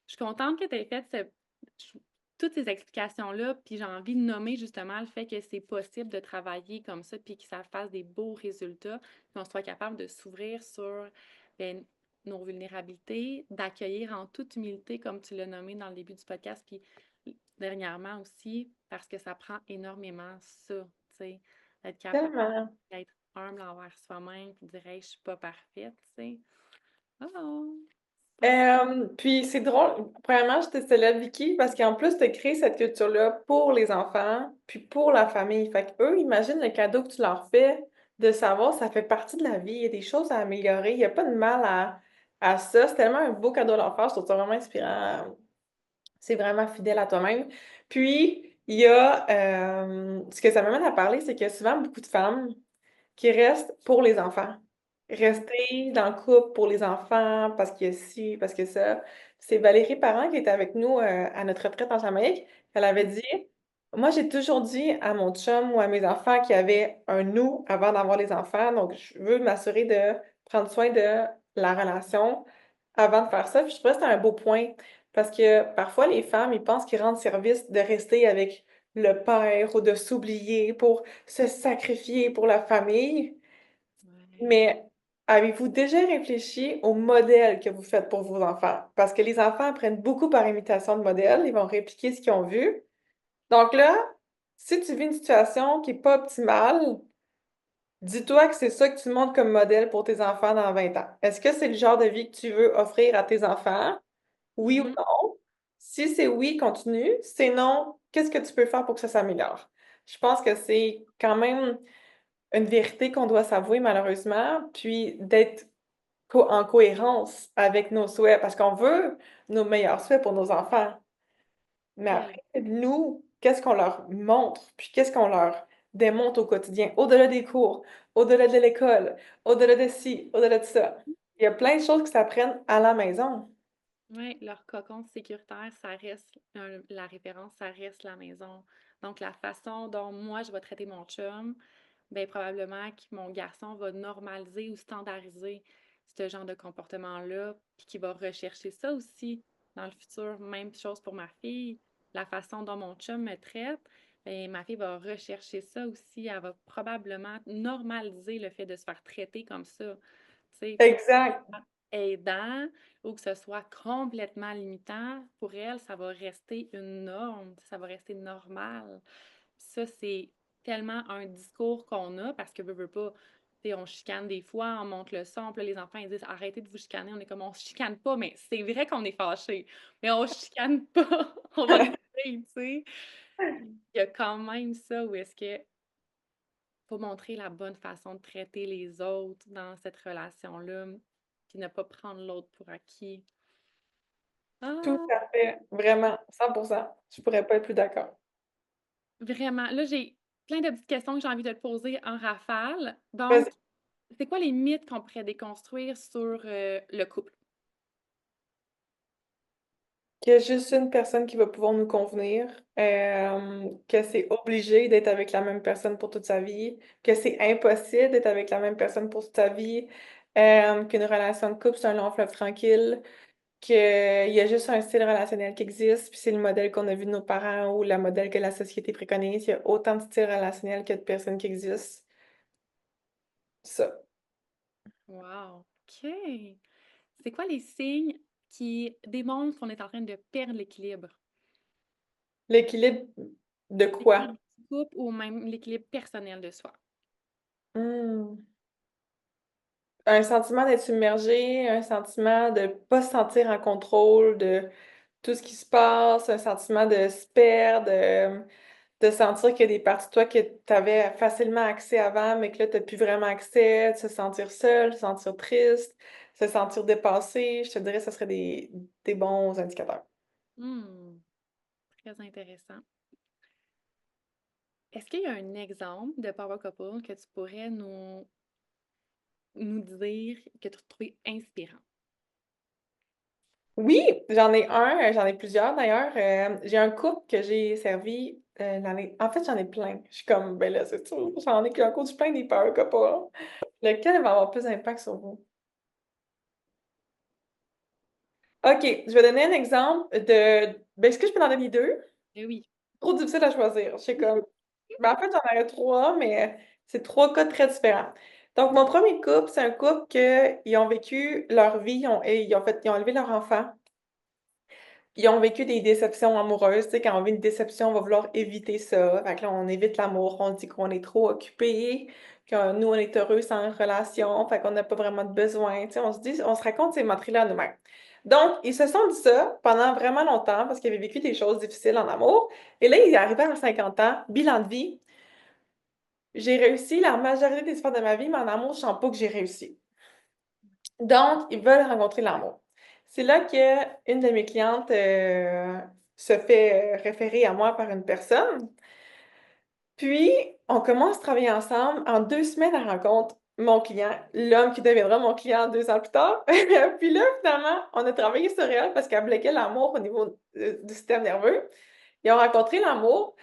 je suis contente que tu aies fait je- toutes ces explications-là, puis j'ai envie de nommer justement le fait que c'est possible de travailler comme ça, puis que ça fasse des beaux résultats, qu'on soit capable de s'ouvrir sur ben, nos vulnérabilités, d'accueillir en toute humilité, comme tu l'as nommé dans le début du podcast, puis dernièrement aussi, parce que ça prend énormément ça, tu sais, d'être capable Tellement. d'être humble envers soi-même, puis de dire, hey, je suis pas parfaite, tu sais. Oh, super. Puis c'est drôle, premièrement, je te célèbre, Vicky, parce qu'en plus, tu as créé cette culture-là pour les enfants, puis pour la famille. Fait qu'eux, imagine le cadeau que tu leur fais de savoir ça fait partie de la vie, il y a des choses à améliorer, il n'y a pas de mal à ça. C'est tellement un beau cadeau à leur faire, je trouve ça vraiment inspirant. C'est vraiment fidèle à toi-même. Puis, il y a, ce que ça m'amène à parler, c'est qu'il y a souvent beaucoup de femmes qui restent pour les enfants. Rester dans le couple pour les enfants, parce que ci, parce que ça. C'est Valérie Parent qui était avec nous à notre retraite en Jamaïque. Elle avait dit, moi, j'ai toujours dit à mon chum ou à mes enfants qu'il y avait un nous avant d'avoir les enfants. Donc, je veux m'assurer de prendre soin de la relation avant de faire ça. Puis je trouvais que c'était un beau point. Parce que parfois, les femmes, ils pensent qu'ils rendent service de rester avec le père ou de s'oublier pour se sacrifier pour la famille. Ouais. Mais avez-vous déjà réfléchi au modèle que vous faites pour vos enfants? Parce que les enfants apprennent beaucoup par imitation de modèles, ils vont répliquer ce qu'ils ont vu. Donc là, si tu vis une situation qui n'est pas optimale, dis-toi que c'est ça que tu montres comme modèle pour tes enfants dans 20 ans. Est-ce que c'est le genre de vie que tu veux offrir à tes enfants? Oui ou Mhm. non? Si c'est oui, continue. Si c'est non, qu'est-ce que tu peux faire pour que ça s'améliore? Je pense que c'est quand même une vérité qu'on doit s'avouer malheureusement, puis d'être en cohérence avec nos souhaits, parce qu'on veut nos meilleurs souhaits pour nos enfants. Mais Tel- après, nous, qu'est-ce qu'on leur montre, puis qu'est-ce qu'on leur démontre au quotidien, au-delà des cours, au-delà de l'école, au-delà de ci, au-delà de ça. Il y a plein de choses qui s'apprennent à la maison. Ouais, leur cocon sécuritaire, ça reste la référence, ça reste la maison. Donc, la façon dont moi, je vais traiter mon chum, ben probablement que mon garçon va normaliser ou standardiser ce genre de comportement-là, puis qu'il va rechercher ça aussi dans le futur. Même chose pour ma fille. La façon dont mon chum me traite, ben, ma fille va rechercher ça aussi. Elle va probablement normaliser le fait de se faire traiter comme ça. Tu sais, puis Exact. aidant ou que ce soit complètement limitant, pour elle, ça va rester une norme, ça va rester normal. Ça, c'est tellement un discours qu'on a parce que veut pas. Tu sais, on chicane des fois, on monte le son, puis là, les enfants ils disent arrêtez de vous chicaner. On est comme on se chicane pas, mais c'est vrai qu'on est fâché. Mais on chicane pas. On va se dire, tu sais. Il y a quand même ça où est-ce que faut montrer la bonne façon de traiter les autres dans cette relation-là, puis ne pas prendre l'autre pour acquis. Tout Ah! à fait. Vraiment, 100%. Je pourrais pas être plus d'accord. Vraiment. Là, j'ai plein de petites questions que j'ai envie de te poser en rafale. Donc, Vas-y. c'est quoi les mythes qu'on pourrait déconstruire sur, le couple? Qu'il y a juste une personne qui va pouvoir nous convenir, que c'est obligé d'être avec la même personne pour toute sa vie, que c'est impossible d'être avec la même personne pour toute sa vie, qu'une relation de couple, c'est un long fleuve tranquille, qu'il y a juste un style relationnel qui existe, puis c'est le modèle qu'on a vu de nos parents ou le modèle que la société préconise. Il y a autant de styles relationnels que de personnes qui existent. Ça. Wow! OK. C'est quoi les signes qui démontrent qu'on est en train de perdre l'équilibre? L'équilibre de L'équilibre quoi? du couple ou même l'équilibre personnel de soi? Hmm. Un sentiment d'être submergé, un sentiment de pas se sentir en contrôle de tout ce qui se passe, un sentiment de se perdre, de sentir qu'il y a des parties de toi que tu avais facilement accès avant, mais que là, tu plus vraiment accès, de se sentir seul, se sentir triste, se sentir dépassé. Je te dirais que ce serait des bons indicateurs. Mmh, très intéressant. Est-ce qu'il y a un exemple de power couple que tu pourrais nous dire que tu as trouvé inspirant? Oui, j'en ai plusieurs d'ailleurs. J'ai un couple que j'ai servi En fait, j'en ai plein. Je suis comme, ben là, c'est sûr, j'en ai qu'un coach plein des power couples. Lequel va avoir plus d'impact sur vous? OK, je vais donner un exemple de. Ben, est-ce que je peux en donner deux? Eh oui. Trop difficile à choisir. Je sais comme. Ben, en fait, j'en aurais trois, mais c'est trois cas très différents. Donc, mon premier couple, c'est un couple qui ont vécu leur vie, ils ont élevé leur enfant. Ils ont vécu des déceptions amoureuses. Tu sais, quand on vit une déception, on va vouloir éviter ça. Fait que là, on évite l'amour, on dit qu'on est trop occupé, que nous, on est heureux sans relation, fait qu'on n'a pas vraiment de besoin. Tu sais, on se raconte ces menteries-là à nous-mêmes. Donc, ils se sont dit ça pendant vraiment longtemps parce qu'ils avaient vécu des choses difficiles en amour. Et là, ils arrivaient à 50 ans, bilan de vie. J'ai réussi la majorité des sphères de ma vie, mais en amour, je sens pas que j'ai réussi. Donc, ils veulent rencontrer l'amour. C'est là qu'une de mes clientes se fait référer à moi par une personne. Puis, on commence à travailler ensemble. En 2 semaines, elle rencontre mon client, l'homme qui deviendra mon client 2 ans plus tard. Puis là, finalement, on a travaillé sur elle parce qu'elle bloquait l'amour au niveau du système nerveux. Ils ont rencontré l'amour.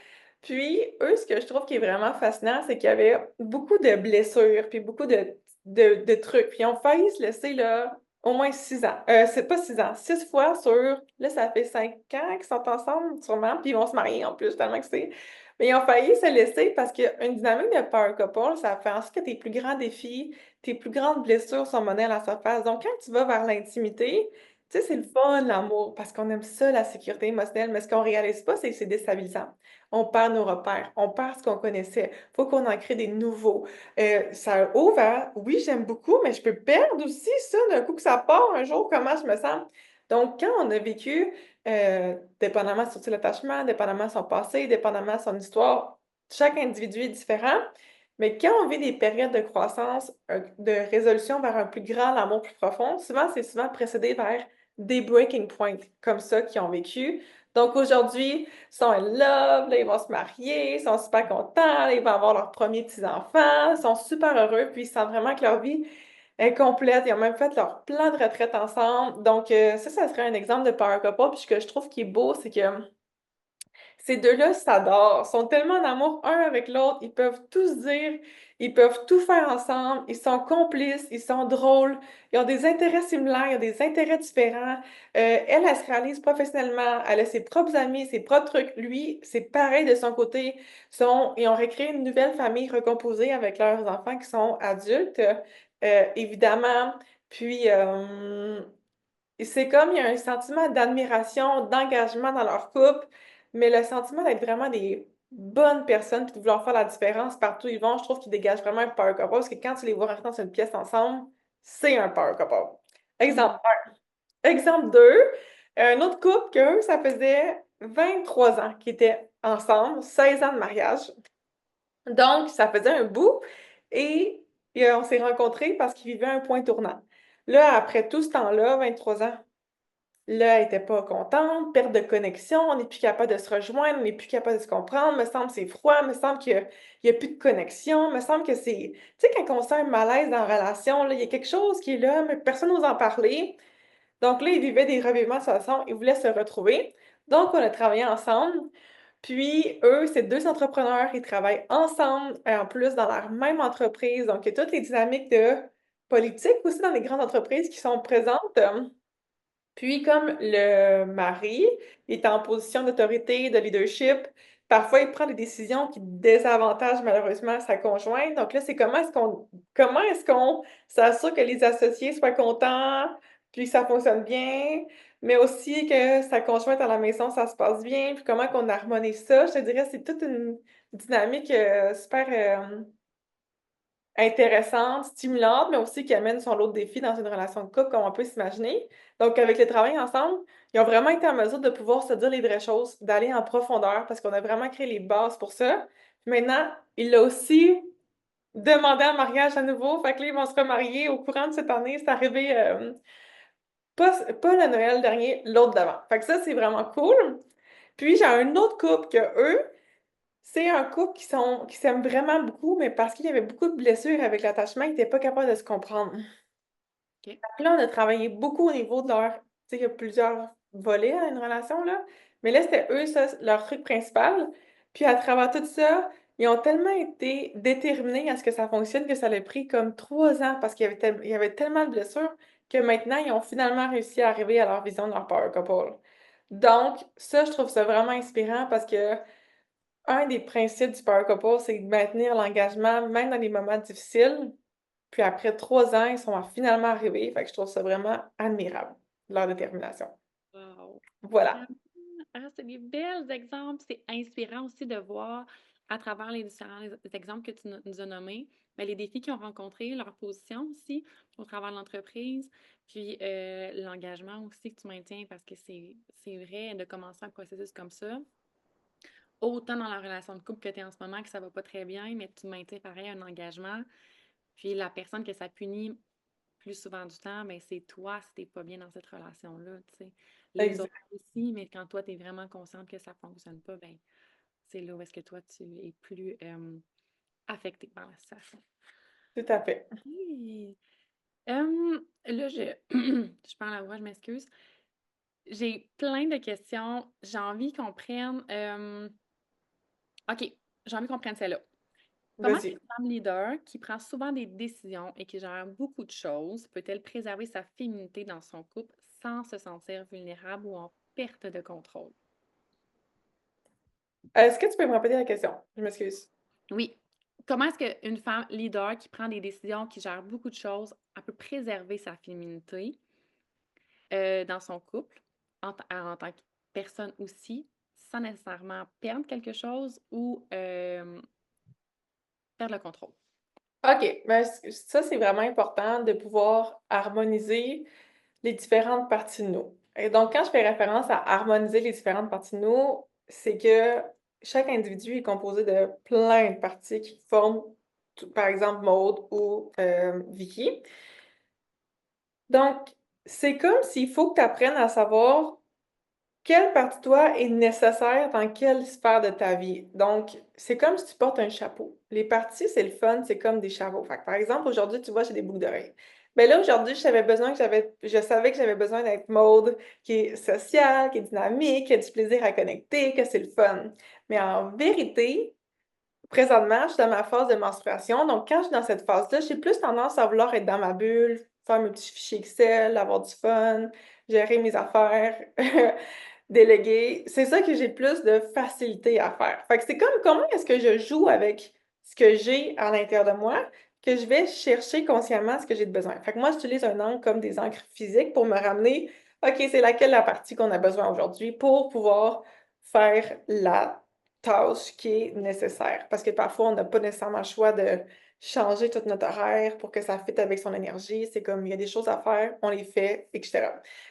Puis, eux, ce que je trouve qui est vraiment fascinant, c'est qu'il y avait beaucoup de blessures, puis beaucoup de trucs. Puis, ils ont failli se laisser, là, au moins 6 ans. C'est pas 6 ans, 6 fois sur. Là, ça fait 5 ans qu'ils sont ensemble, sûrement. Puis, ils vont se marier en plus, tellement que c'est. Mais ils ont failli se laisser parce qu'une dynamique de power couple, ça fait en sorte que tes plus grands défis, tes plus grandes blessures sont menées à la surface. Donc, quand tu vas vers l'intimité, tu sais, c'est le fun, l'amour, parce qu'on aime ça, la sécurité émotionnelle, mais ce qu'on réalise pas, c'est que c'est déstabilisant. On perd nos repères, on perd ce qu'on connaissait. Faut qu'on en crée des nouveaux. Ça ouvre à, oui, j'aime beaucoup, mais je peux perdre aussi ça d'un coup que ça part un jour, comment je me sens. Donc, quand on a vécu, dépendamment de son style d'attachement, dépendamment de son passé, dépendamment de son histoire, chaque individu est différent. Mais quand on vit des périodes de croissance, de résolution vers un plus grand amour plus profond, c'est souvent précédé vers des breaking points comme ça qu'ils ont vécu. Donc aujourd'hui, ils sont in love, là, ils vont se marier, ils sont super contents, là, ils vont avoir leurs premiers petits-enfants, ils sont super heureux, puis ils sentent vraiment que leur vie est complète. Ils ont même fait leur plan de retraite ensemble. Donc ça serait un exemple de power couple. Puis ce que je trouve qui est beau, c'est que ces deux-là s'adorent, sont tellement en amour un avec l'autre, ils peuvent tout se dire, ils peuvent tout faire ensemble, ils sont complices, ils sont drôles, ils ont des intérêts similaires, ils ont des intérêts différents. Elle se réalise professionnellement, elle a ses propres amis, ses propres trucs. Lui, c'est pareil de son côté. Ils ont recréé une nouvelle famille recomposée avec leurs enfants qui sont adultes, évidemment. Puis, et c'est comme il y a un sentiment d'admiration, d'engagement dans leur couple, mais le sentiment d'être vraiment des bonnes personnes puis de vouloir faire la différence partout où ils vont, je trouve qu'ils dégagent vraiment un power couple parce que quand tu les vois rentrer dans une pièce ensemble, c'est un power couple. Exemple 1. Exemple 2, un autre couple qu'eux, ça faisait 23 ans qu'ils étaient ensemble, 16 ans de mariage. Donc, ça faisait un bout et on s'est rencontrés parce qu'ils vivaient un point tournant. Là, après tout ce temps-là, 23 ans, là, elle était pas contente, perte de connexion, on n'est plus capable de se rejoindre, on n'est plus capable de se comprendre, me semble que c'est froid, me semble qu'il y a plus de connexion, me semble que c'est... Tu sais, quand on sent un malaise dans la relation, là, il y a quelque chose qui est là, mais personne n'ose en parler. Donc là, ils vivaient des revirements de situation, ils voulaient se retrouver. Donc, on a travaillé ensemble. Puis, eux, c'est deux entrepreneurs, ils travaillent ensemble, en plus dans leur même entreprise. Donc, il y a toutes les dynamiques de politique aussi dans les grandes entreprises qui sont présentes. Puis, comme le mari est en position d'autorité, de leadership, parfois il prend des décisions qui désavantagent malheureusement sa conjointe. Donc là, c'est comment est-ce qu'on s'assure que les associés soient contents, puis que ça fonctionne bien, mais aussi que sa conjointe à la maison, ça se passe bien, puis comment qu'on harmonise ça. Je te dirais, c'est toute une dynamique super intéressante, stimulante, mais aussi qui amène son lot de défis dans une relation de couple, comme on peut s'imaginer. Donc, avec le travail ensemble, ils ont vraiment été en mesure de pouvoir se dire les vraies choses, d'aller en profondeur, parce qu'on a vraiment créé les bases pour ça. Puis maintenant, il a aussi demandé en mariage à nouveau, fait que là, ils vont se remarier au courant de cette année. C'est arrivé pas le Noël dernier, l'autre d'avant. Fait que ça, c'est vraiment cool. Puis, j'ai un autre couple que eux, c'est un couple qui s'aiment vraiment beaucoup, mais parce qu'il y avait beaucoup de blessures avec l'attachement, ils n'étaient pas capables de se comprendre. OK. Puis là, on a travaillé beaucoup au niveau de leur. Tu sais, il y a plusieurs volets à une relation, là. Mais là, c'était eux, ça, leur truc principal. Puis à travers tout ça, ils ont tellement été déterminés à ce que ça fonctionne que ça l'a pris comme 3 ans parce qu'il y avait tellement de blessures que maintenant, ils ont finalement réussi à arriver à leur vision de leur power couple. Donc ça, je trouve ça vraiment inspirant parce que un des principes du power couple, c'est de maintenir l'engagement même dans les moments difficiles. Puis après 3 ans, ils sont finalement arrivés. Fait que je trouve ça vraiment admirable, leur détermination. Wow! Voilà, Vraiment! Ah, c'est des bels exemples. C'est inspirant aussi de voir à travers les différents exemples que tu nous as nommés, ben, les défis qu'ils ont rencontrés, leur position aussi au travers de l'entreprise, puis l'engagement aussi que tu maintiens parce que c'est vrai de commencer un processus comme ça, autant dans la relation de couple que tu es en ce moment que ça va pas très bien, mais tu maintiens pareil un engagement. Puis la personne que ça punit plus souvent du temps, ben c'est toi si t'es pas bien dans cette relation-là, tu sais. Les autres exact, aussi, mais quand toi, tu es vraiment consciente que ça fonctionne pas, ben c'est là où est-ce que toi, tu es plus affecté par la situation. tout à fait. Oui. Là, je parle à voix, je m'excuse. J'ai plein de questions. J'ai envie qu'on prenne. OK, j'ai envie qu'on prenne celle-là. Comment Vas-y. une femme leader qui prend souvent des décisions et qui gère beaucoup de choses peut-elle préserver sa féminité dans son couple sans se sentir vulnérable ou en perte de contrôle? Est-ce que tu peux me répéter la question? Je m'excuse. Oui. Comment est-ce qu'une femme leader qui prend des décisions, qui gère beaucoup de choses, elle peut préserver sa féminité dans son couple en tant que personne aussi, sans nécessairement perdre quelque chose ou perdre le contrôle? OK, ben, ça, c'est vraiment important de pouvoir harmoniser les différentes parties de nous. Et donc, quand je fais référence à harmoniser les différentes parties de nous, c'est que chaque individu est composé de plein de parties qui forment, par exemple, Maude ou Vicky. Donc, c'est comme s'il faut que tu apprennes à savoir quelle partie de toi est nécessaire dans quelle sphère de ta vie? Donc, c'est comme si tu portes un chapeau. Les parties, c'est le fun, c'est comme des chapeaux. Fait que, par exemple, aujourd'hui, tu vois, j'ai des boucles d'oreilles. Mais là, aujourd'hui, je savais que j'avais besoin d'être mode, qui est sociale, qui est dynamique, qui a du plaisir à connecter, que c'est le fun. Mais en vérité, présentement, je suis dans ma phase de menstruation, donc quand je suis dans cette phase-là, j'ai plus tendance à vouloir être dans ma bulle, faire mes petits fichiers Excel, avoir du fun, gérer mes affaires, déléguer. C'est ça que j'ai plus de facilité à faire. Fait que c'est comme comment est-ce que je joue avec ce que j'ai à l'intérieur de moi, que je vais chercher consciemment ce que j'ai de besoin. Fait que moi, j'utilise un encre comme des encres physiques pour me ramener, OK, c'est laquelle la partie qu'on a besoin aujourd'hui pour pouvoir faire la tâche qui est nécessaire. Parce que parfois, on n'a pas nécessairement le choix de changer tout notre horaire pour que ça fitte avec son énergie. C'est comme, il y a des choses à faire, on les fait, etc.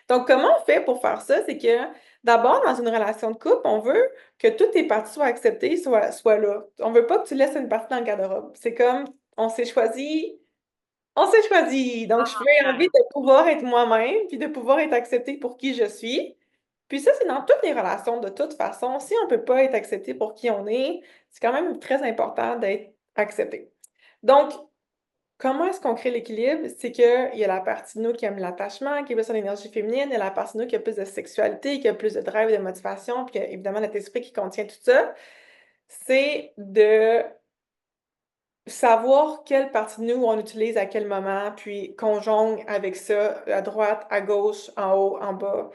Donc, comment on fait pour faire ça? C'est que d'abord, dans une relation de couple, on veut que toutes tes parties soient acceptées, soient là. On veut pas que tu laisses une partie dans le garde-robe. C'est comme, on s'est choisi. Donc, je fais envie Ah! de pouvoir être moi-même, puis de pouvoir être acceptée pour qui je suis. Puis ça, c'est dans toutes les relations de toute façon. Si on peut pas être accepté pour qui on est, c'est quand même très important d'être accepté. Donc, comment est-ce qu'on crée l'équilibre? C'est qu'il y a la partie de nous qui aime l'attachement, qui a besoin d'énergie féminine, il y a la partie de nous qui a plus de sexualité, qui a plus de drive, de motivation, puis il y a évidemment notre esprit qui contient tout ça. C'est de savoir quelle partie de nous on utilise à quel moment, puis qu'on jongle avec ça, à droite, à gauche, en haut, en bas.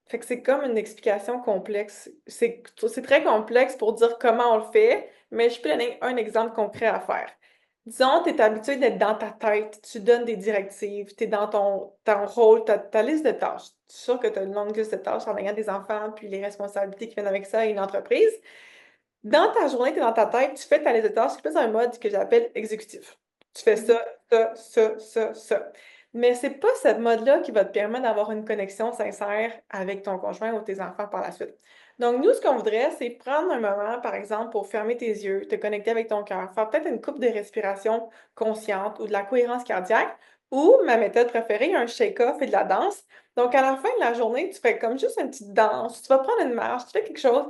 Fait que c'est comme une explication complexe. C'est très complexe pour dire comment on le fait, mais je peux donner un exemple concret à faire. Disons, tu es habitué d'être dans ta tête, tu donnes des directives, tu es dans ton rôle, ta liste de tâches. Je suis sûre que tu as une longue liste de tâches en ayant des enfants, puis les responsabilités qui viennent avec ça et une entreprise. Dans ta journée, tu es dans ta tête, tu fais ta liste de tâches, c'est plus un mode que j'appelle exécutif. Tu fais Mhm. ça. Mais c'est pas ce mode-là qui va te permettre d'avoir une connexion sincère avec ton conjoint ou tes enfants par la suite. Donc, nous, ce qu'on voudrait, c'est prendre un moment, par exemple, pour fermer tes yeux, te connecter avec ton cœur, faire peut-être une coupe de respiration consciente ou de la cohérence cardiaque, ou ma méthode préférée, un shake-off et de la danse. Donc, à la fin de la journée, tu fais comme juste une petite danse, tu vas prendre une marche, tu fais quelque chose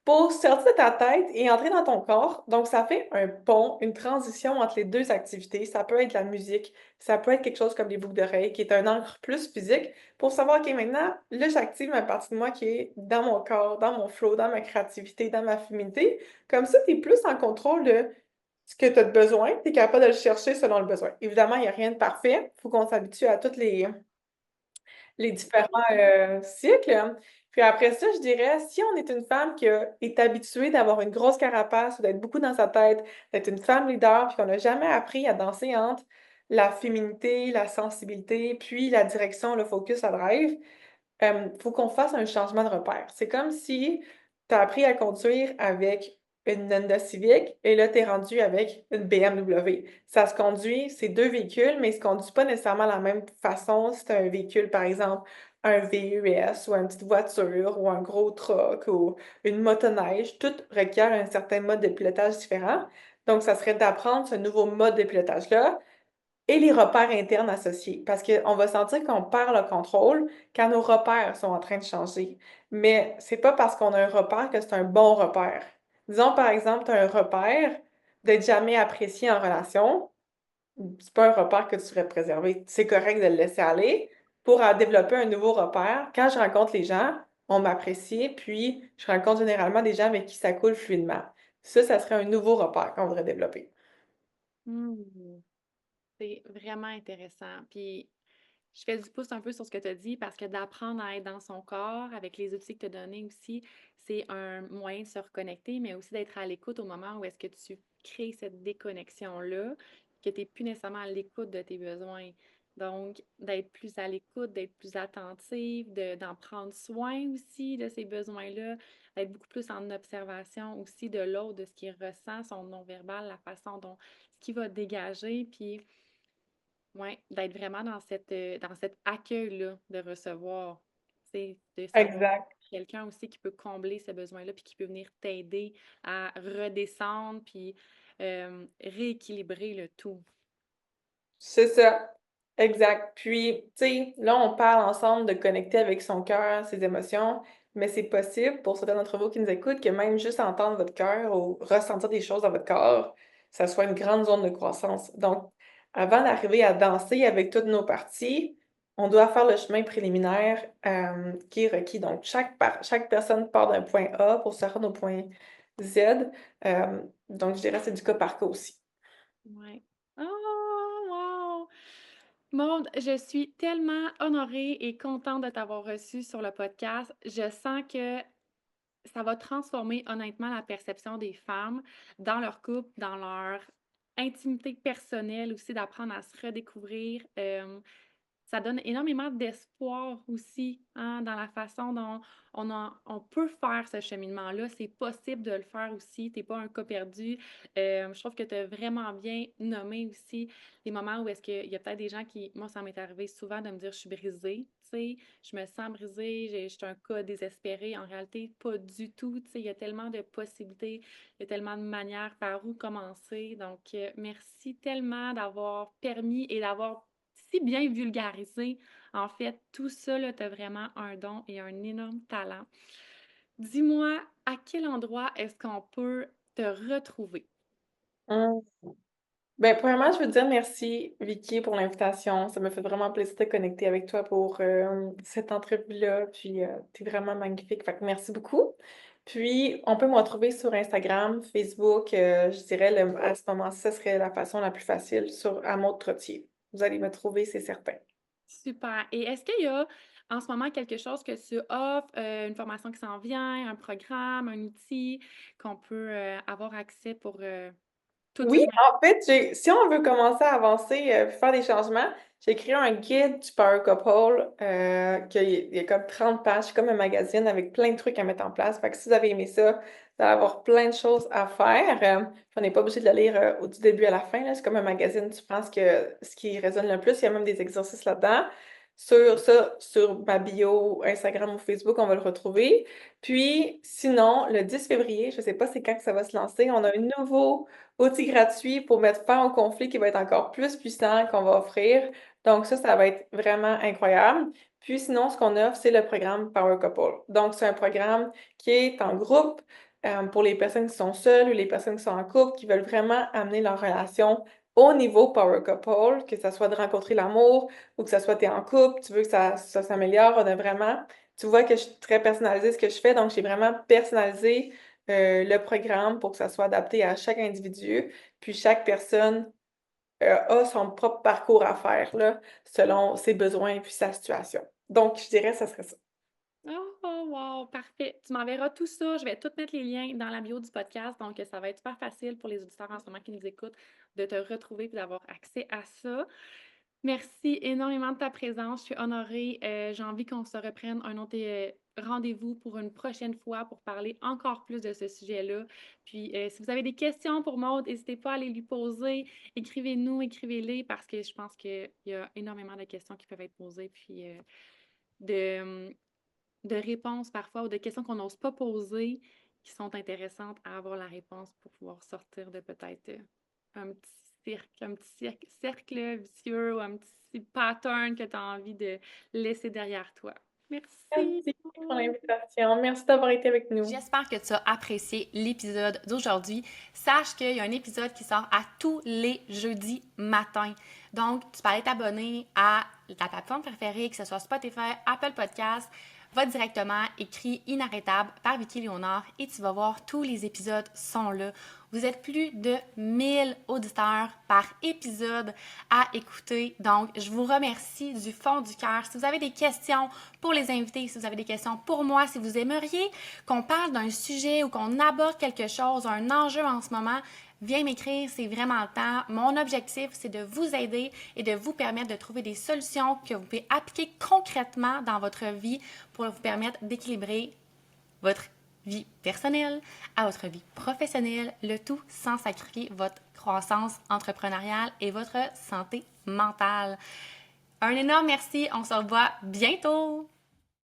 pour sortir de ta tête et entrer dans ton corps. Donc, ça fait un pont, une transition entre les 2 activités. Ça peut être la musique, ça peut être quelque chose comme les boucles d'oreilles, qui est un ancre plus physique pour savoir: «OK, maintenant, là, j'active ma partie de moi qui est dans mon corps, dans mon flow, dans ma créativité, dans ma féminité». Comme ça, tu es plus en contrôle de ce que tu as de besoin, tu es capable de le chercher selon le besoin. Évidemment, il y a rien de parfait, il faut qu'on s'habitue à toutes les différents, cycles. Puis après ça, je dirais, si on est une femme qui est habituée d'avoir une grosse carapace ou d'être beaucoup dans sa tête, d'être une femme leader, puis qu'on n'a jamais appris à danser entre la féminité, la sensibilité, puis la direction, le focus, la drive, faut qu'on fasse un changement de repère. C'est comme si tu as appris à conduire avec une Honda Civic et là, tu es rendu avec une BMW. Ça se conduit, c'est 2 véhicules, mais ils se conduisent pas nécessairement de la même façon. Si tu un véhicule, par exemple, un VUS ou une petite voiture ou un gros truck ou une motoneige, tout requiert un certain mode de pilotage différent. Donc, ça serait d'apprendre ce nouveau mode de pilotage-là et les repères internes associés, parce qu'on va sentir qu'on perd le contrôle quand nos repères sont en train de changer. Mais c'est pas parce qu'on a un repère que c'est un bon repère. Disons, par exemple, tu as un repère d'être jamais apprécié en relation, c'est pas un repère que tu devrais préserver. C'est correct de le laisser aller pour en développer un nouveau repère. Quand je rencontre les gens, on m'apprécie, puis je rencontre généralement des gens avec qui ça coule fluidement. Ça serait un nouveau repère qu'on voudrait développer. Mmh. C'est vraiment intéressant. Puis je fais du pouce un peu sur ce que tu as dit parce que d'apprendre à être dans son corps avec les outils que tu as donnés aussi, c'est un moyen de se reconnecter, mais aussi d'être à l'écoute au moment où est-ce que tu crées cette déconnexion-là, que tu n'es plus nécessairement à l'écoute de tes besoins. Donc, d'être plus à l'écoute, d'être plus attentive, d'en prendre soin aussi de ces besoins-là, d'être beaucoup plus en observation aussi de l'autre, de ce qu'il ressent, son non-verbal, la façon dont ce qu'il va dégager, puis ouais, d'être vraiment dans cet accueil-là de recevoir. C'est de savoir Exact. quelqu'un aussi qui peut combler ce besoin-là, puis qui peut venir t'aider à redescendre, puis rééquilibrer le tout. C'est ça, exact. Puis, tu sais, là, on parle ensemble de connecter avec son cœur, ses émotions, mais c'est possible pour certains d'entre vous qui nous écoutent que même juste entendre votre cœur ou ressentir des choses dans votre corps, ça soit une grande zone de croissance. Donc, avant d'arriver à danser avec toutes nos parties, on doit faire le chemin préliminaire qui est requis. Donc, chaque personne part d'un point A pour se rendre au point Z. Donc, je dirais que c'est du cas par cas aussi. Ouais. Oh, wow! Maude, je suis tellement honorée et contente de t'avoir reçue sur le podcast. Je sens que ça va transformer honnêtement la perception des femmes dans leur couple, dans leur intimité personnelle aussi, d'apprendre à se redécouvrir. Ça donne énormément d'espoir aussi, hein, dans la façon dont on peut faire ce cheminement-là. C'est possible de le faire aussi. Tu es pas un cas perdu. Je trouve que tu as vraiment bien nommé aussi les moments où est-ce qu'il y a peut-être des gens qui, moi, ça m'est arrivé souvent de me dire je suis brisée, tu sais, je me sens brisée, je suis un cas désespéré. En réalité, pas du tout. Tu sais, il y a tellement de possibilités, il y a tellement de manières par où commencer. Donc, merci tellement d'avoir permis et d'avoir si bien vulgarisé. En fait, tout ça, tu as vraiment un don et un énorme talent. Dis-moi, à quel endroit est-ce qu'on peut te retrouver? Mmh. Ben, premièrement, je veux te dire merci, Vicky, pour l'invitation. Ça me fait vraiment plaisir de connecter avec toi pour cette entrevue-là. Puis, tu es vraiment magnifique. Fait que merci beaucoup. Puis, on peut me retrouver sur Instagram, Facebook. Je dirais, à ce moment-ci, ce serait la façon la plus facile à Maud Trottier. Vous allez me trouver, c'est certain. Super. Et est-ce qu'il y a en ce moment quelque chose que tu offres, une formation qui s'en vient, un programme, un outil qu'on peut avoir accès pour tout de Oui, suite? en fait, si on veut commencer à avancer, faire des changements, j'ai créé un guide du Power Couple, il y a comme 30 pages, c'est comme un magazine avec plein de trucs à mettre en place. Fait que si vous avez aimé ça, vous allez avoir plein de choses à faire. On n'est pas obligé de le lire, du début à la fin, là. C'est comme un magazine, tu prends ce qui résonne le plus. Il y a même des exercices là-dedans. Sur ma bio Instagram ou Facebook, on va le retrouver. Puis sinon, le 10 février, je ne sais pas c'est quand que ça va se lancer, on a un nouveau outil gratuit pour mettre fin au conflit qui va être encore plus puissant qu'on va offrir. Donc ça va être vraiment incroyable. Puis sinon, ce qu'on offre, c'est le programme Power Couple. Donc, c'est un programme qui est en groupe. pour les personnes qui sont seules ou les personnes qui sont en couple, qui veulent vraiment amener leur relation au niveau Power Couple, que ça soit de rencontrer l'amour ou que ça soit t'es en couple, tu veux que ça s'améliore, on a vraiment, tu vois que je suis très personnalisée ce que je fais, donc j'ai vraiment personnalisé le programme pour que ça soit adapté à chaque individu, puis chaque personne a son propre parcours à faire, là, selon ses besoins et puis sa situation. Donc, je dirais, ça serait ça. Oh, wow, parfait. Tu m'enverras tout ça. Je vais tout mettre les liens dans la bio du podcast. Donc, ça va être super facile pour les auditeurs en ce moment qui nous écoutent de te retrouver et d'avoir accès à ça. Merci énormément de ta présence. Je suis honorée. J'ai envie qu'on se reprenne un autre rendez-vous pour une prochaine fois pour parler encore plus de ce sujet-là. Puis, si vous avez des questions pour Maude, n'hésitez pas à les lui poser. Écrivez-nous, écrivez-les parce que je pense qu'il y a énormément de questions qui peuvent être posées. Puis, de, de réponses parfois ou de questions qu'on n'ose pas poser qui sont intéressantes à avoir la réponse pour pouvoir sortir de peut-être un petit cercle vicieux ou un petit pattern que tu as envie de laisser derrière toi. Merci. Merci pour l'invitation. Merci d'avoir été avec nous. J'espère que tu as apprécié l'épisode d'aujourd'hui. Sache qu'il y a un épisode qui sort à tous les jeudis matins. Donc, tu peux aller t'abonner à ta plateforme préférée, que ce soit Spotify, Apple Podcasts. Va directement, écrit Inarrêtable par Vicky Léonard et tu vas voir, tous les épisodes sont là. Vous êtes plus de 1000 auditeurs par épisode à écouter. Donc, je vous remercie du fond du cœur. Si vous avez des questions pour les invités, si vous avez des questions pour moi, si vous aimeriez qu'on parle d'un sujet ou qu'on aborde quelque chose, un enjeu en ce moment, viens m'écrire, c'est vraiment le temps. Mon objectif, c'est de vous aider et de vous permettre de trouver des solutions que vous pouvez appliquer concrètement dans votre vie pour vous permettre d'équilibrer votre vie personnelle à votre vie professionnelle, le tout sans sacrifier votre croissance entrepreneuriale et votre santé mentale. Un énorme merci, on se revoit bientôt!